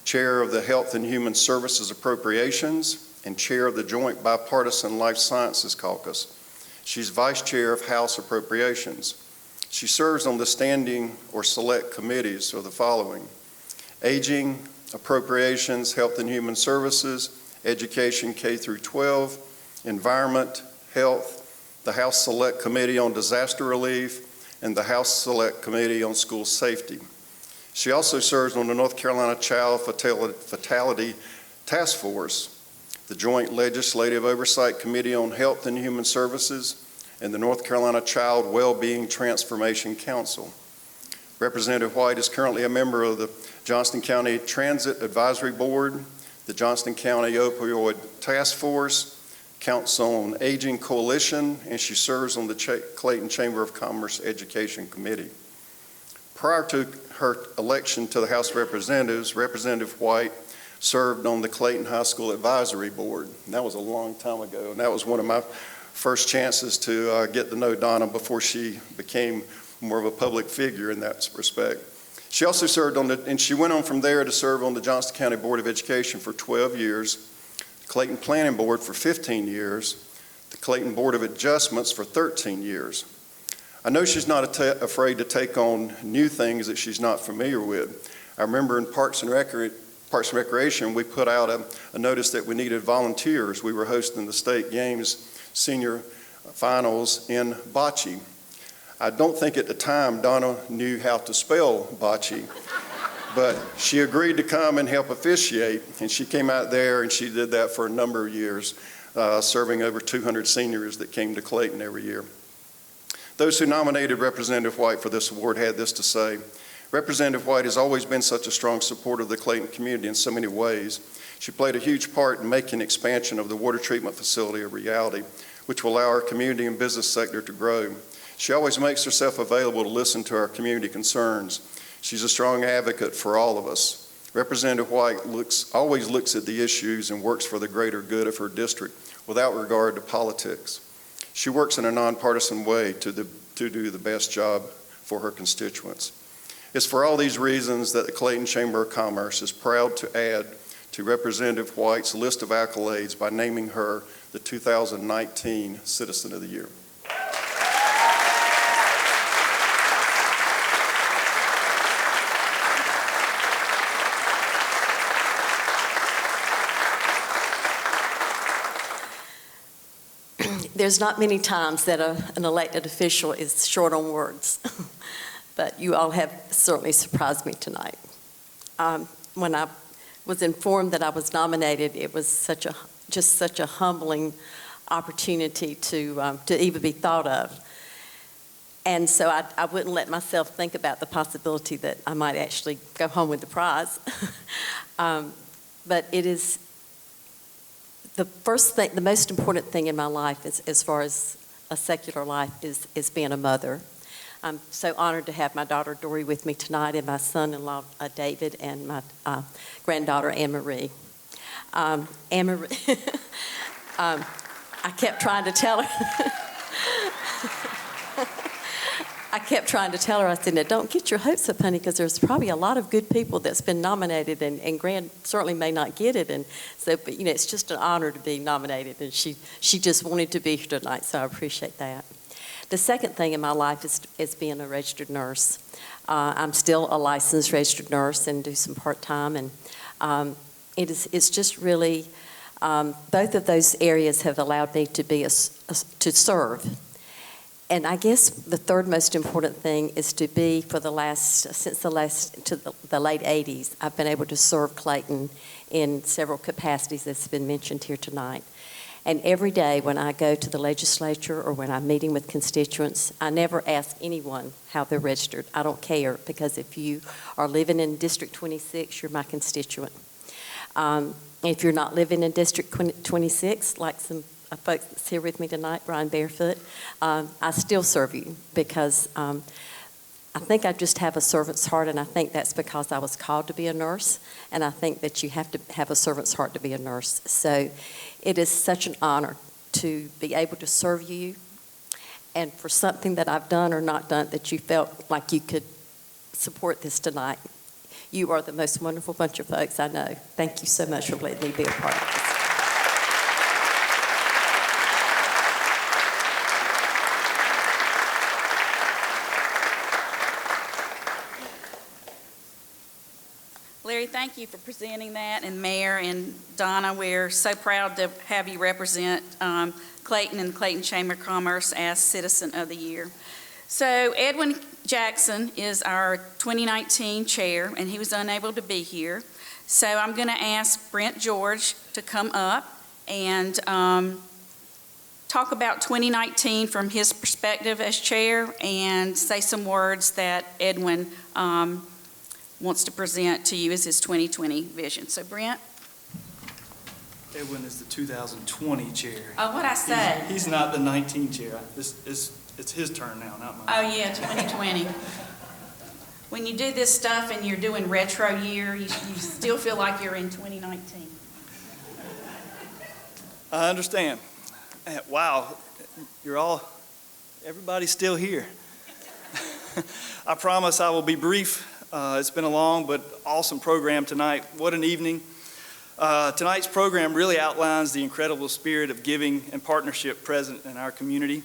chair of the Health and Human Services Appropriations, and chair of the Joint Bipartisan Life Sciences Caucus. She's Vice Chair of House Appropriations. She serves on the standing or select committees of the following: Aging, Appropriations, Health and Human Services, Education K through 12, Environment, Health, the House Select Committee on Disaster Relief, and the House Select Committee on School Safety. She also serves on the North Carolina Child Fatality Task Force, the Joint Legislative Oversight Committee on Health and Human Services, and the North Carolina Child Wellbeing Transformation Council. Representative White is currently a member of the Johnston County Transit Advisory Board, the Johnston County Opioid Task Force, Council on Aging Coalition, and she serves on the Clayton Chamber of Commerce Education Committee. Prior to her election to the House of Representatives, Representative White served on the Clayton High School Advisory Board. And that was a long time ago, and that was one of my first chances to get to know Donna before she became more of a public figure in that respect. She also served on and she went on from there to serve on the Johnston County Board of Education for 12 years, the Clayton Planning Board for 15 years, the Clayton Board of Adjustments for 13 years. I know she's not afraid to take on new things that she's not familiar with. I remember in Parks and Recreation, we put out a notice that we needed volunteers. We were hosting the state games senior finals in bocce. I don't think at the time Donna knew how to spell bocce, but she agreed to come and help officiate, and she came out there and she did that for a number of years, serving over 200 seniors that came to Clayton every year. Those who nominated Representative White for this award had this to say: Representative White has always been such a strong supporter of the Clayton community in so many ways. She played a huge part in making expansion of the water treatment facility a reality, which will allow our community and business sector to grow. She always makes herself available to listen to our community concerns. She's a strong advocate for all of us. Representative White always looks at the issues and works for the greater good of her district without regard to politics. She works in a nonpartisan way to do the best job for her constituents. It's for all these reasons that the Clayton Chamber of Commerce is proud to add to Representative White's list of accolades by naming her the 2019 Citizen of the Year. There's not many times that an elected official is short on words, but you all have certainly surprised me tonight. When I was informed that I was nominated, it was just such a humbling opportunity to even be thought of. And so I wouldn't let myself think about the possibility that I might actually go home with the prize. But it is the first thing, the most important thing in my life as far as a secular life is being a mother. I'm so honored to have my daughter Dory with me tonight, and my son-in-law David, and my granddaughter Anne-Marie. Anne-Marie, I kept trying to tell her, I said, now don't get your hopes up, honey, because there's probably a lot of good people that's been nominated, and Gran certainly may not get it. And so, but it's just an honor to be nominated, and she just wanted to be here tonight, so I appreciate that. The second thing in my life is being a registered nurse. I'm still a licensed registered nurse and do some part-time, and it's just really, both of those areas have allowed me to to serve. And I guess the third most important thing is to be, since the late 80s, I've been able to serve Clayton in several capacities that's been mentioned here tonight. And every day when I go to the legislature or when I'm meeting with constituents, I never ask anyone how they're registered. I don't care, because if you are living in District 26, you're my constituent. If you're not living in District 26, like some folks that's here with me tonight, Brian Barefoot, I still serve you, because I think I just have a servant's heart, and I think that's because I was called to be a nurse, and I think that you have to have a servant's heart to be a nurse. So it is such an honor to be able to serve you, and for something that I've done or not done that you felt like you could support this tonight. You are the most wonderful bunch of folks I know. Thank you so much for letting me be a part of this. thank you for presenting that, and Mayor and Donna, we're so proud to have you represent Clayton and the Clayton Chamber of Commerce as Citizen of the Year. So Edwin Jackson is our 2019 chair, and he was unable to be here. So I'm going to ask Brent George to come up and talk about 2019 from his perspective as chair and say some words that Edwin wants to present to you as his 2020 vision. So Brent? Edwin is the 2020 chair. Oh, what'd I say? He's not the 19 chair. It's his turn now, not mine. Oh, yeah, 2020. When you do this stuff and you're doing retro year, you still feel like you're in 2019. I understand. Wow, everybody's still here. I promise I will be brief. It's been a long but awesome program tonight. What an evening. Tonight's program really outlines the incredible spirit of giving and partnership present in our community.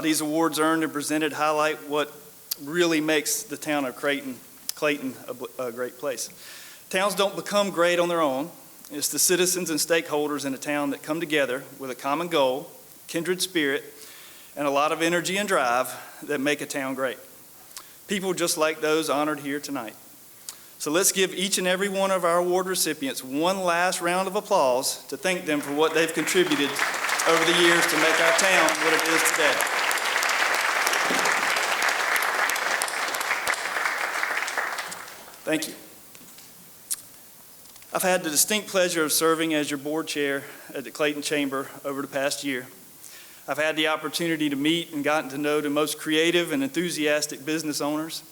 These awards earned and presented highlight what really makes the town of Clayton a great place. Towns don't become great on their own. It's the citizens and stakeholders in a town that come together with a common goal, kindred spirit, and a lot of energy and drive that make a town great. People just like those honored here tonight. So let's give each and every one of our award recipients one last round of applause to thank them for what they've contributed over the years to make our town what it is today. Thank you. I've had the distinct pleasure of serving as your board chair at the Clayton Chamber over the past year. I've had the opportunity to meet and gotten to know the most creative and enthusiastic business owners.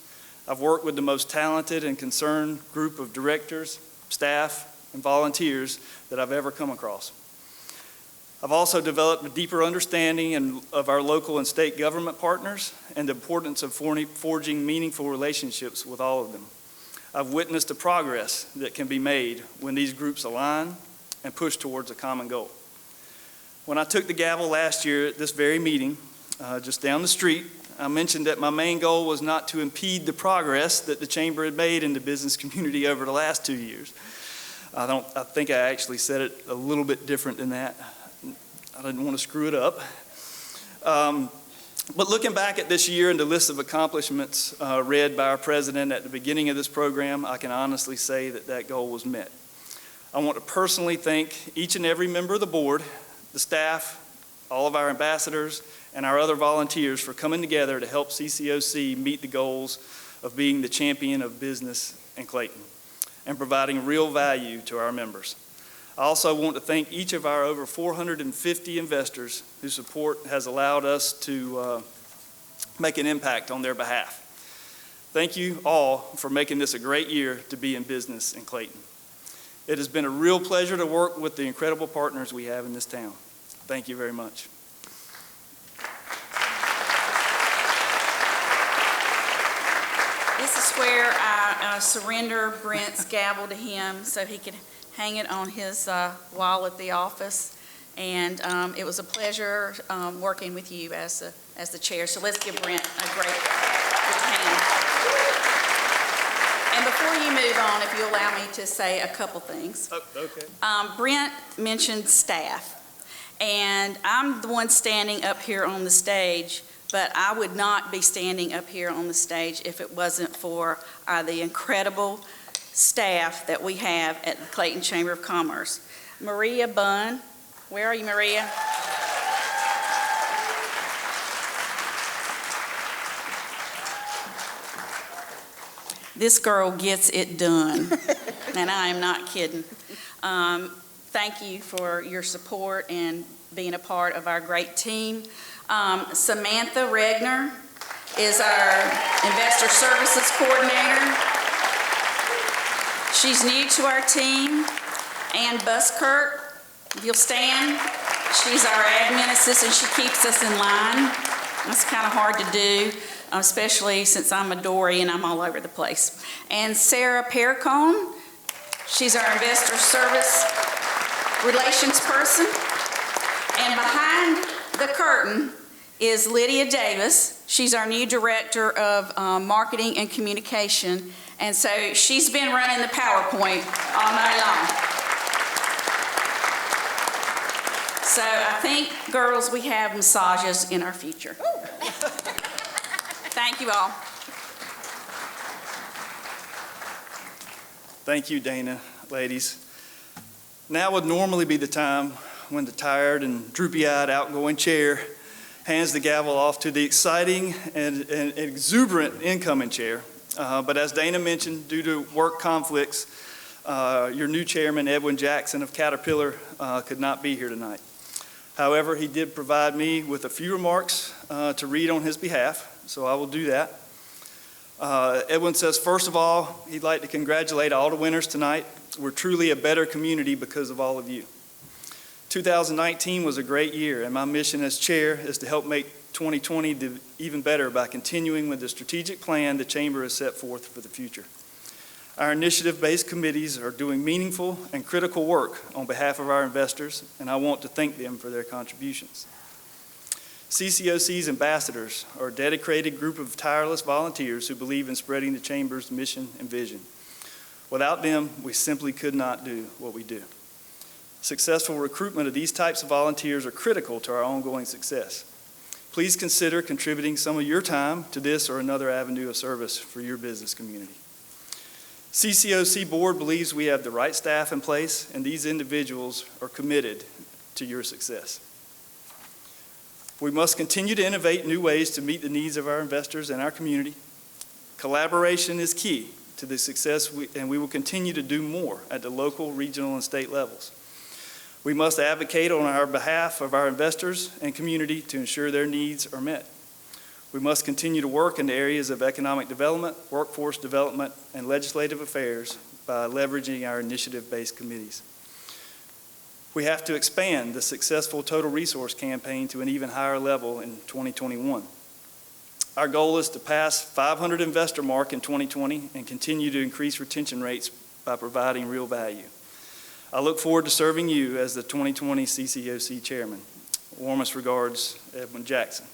I've worked with the most talented and concerned group of directors, staff, and volunteers that I've ever come across. I've also developed a deeper understanding of our local and state government partners and the importance of forging meaningful relationships with all of them. I've witnessed the progress that can be made when these groups align and push towards a common goal. When I took the gavel last year at this very meeting, just down the street, I mentioned that my main goal was not to impede the progress that the Chamber had made in the business community over the last 2 years. I think I actually said it a little bit different than that. I didn't want to screw it up. But looking back at this year and the list of accomplishments read by our president at the beginning of this program, I can honestly say that that goal was met. I want to personally thank each and every member of the board, the staff, all of our ambassadors, and our other volunteers for coming together to help CCOC meet the goals of being the champion of business in Clayton and providing real value to our members. I also want to thank each of our over 450 investors whose support has allowed us to make an impact on their behalf. Thank you all for making this a great year to be in business in Clayton. It has been a real pleasure to work with the incredible partners we have in this town. Thank you very much. This is where I surrender Brent's gavel to him so he could hang it on his wall at the office. And it was a pleasure working with you as the chair. So let's give Brent a great hand. And before you move on, if you allow me to say a couple things. Oh, okay. Brent mentioned staff. And I'm the one standing up here on the stage, but I would not be standing up here on the stage if it wasn't for the incredible staff that we have at the Clayton Chamber of Commerce. Maria Bunn, where are you, Maria? This girl gets it done, and I am not kidding. Thank you for your support and being a part of our great team. Samantha Regner is our Investor Services Coordinator. She's new to our team. Ann Buskirk, if you'll stand. She's our admin assistant. She keeps us in line. That's kind of hard to do, especially since I'm a Dory and I'm all over the place. And Sarah Perricone, she's our Investor Service Relations person. And behind the curtain is Lydia Davis. She's our new Director of Marketing and Communication. And so she's been running the PowerPoint all night long. So I think, girls, we have massages in our future. Thank you all. Thank you, Dana, ladies. Now would normally be the time when the tired and droopy-eyed outgoing chair hands the gavel off to the exciting and exuberant incoming chair. But as Dana mentioned, due to work conflicts, your new chairman, Edwin Jackson of Caterpillar, could not be here tonight. However, he did provide me with a few remarks to read on his behalf, so I will do that. Edwin says, first of all, he'd like to congratulate all the winners tonight. We're truly a better community because of all of you. 2019 was a great year, and my mission as chair is to help make 2020 even better by continuing with the strategic plan the Chamber has set forth for the future. Our initiative-based committees are doing meaningful and critical work on behalf of our investors, and I want to thank them for their contributions. CCOC's ambassadors are a dedicated group of tireless volunteers who believe in spreading the Chamber's mission and vision. Without them, we simply could not do what we do. Successful recruitment of these types of volunteers are critical to our ongoing success. Please consider contributing some of your time to this or another avenue of service for your business community. CCOC Board believes we have the right staff in place, and these individuals are committed to your success. We must continue to innovate new ways to meet the needs of our investors and our community. Collaboration is key to the success, and we will continue to do more at the local, regional, and state levels. We must advocate on our behalf of our investors and community to ensure their needs are met. We must continue to work in the areas of economic development, workforce development, and legislative affairs by leveraging our initiative-based committees. We have to expand the successful Total Resource Campaign to an even higher level in 2021. Our goal is to pass 500 investor mark in 2020 and continue to increase retention rates by providing real value. I look forward to serving you as the 2020 CCOC Chairman. Warmest regards, Edwin Jackson.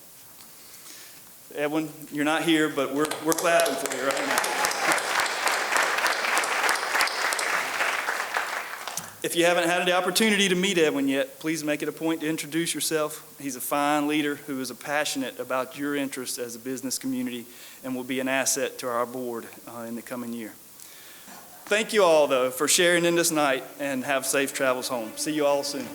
Edwin, you're not here, but we're clapping for you right now. If you haven't had the opportunity to meet Edwin yet, please make it a point to introduce yourself. He's a fine leader who is passionate about your interests as a business community and will be an asset to our board in the coming year. Thank you all, though, for sharing in this night, and have safe travels home. See you all soon.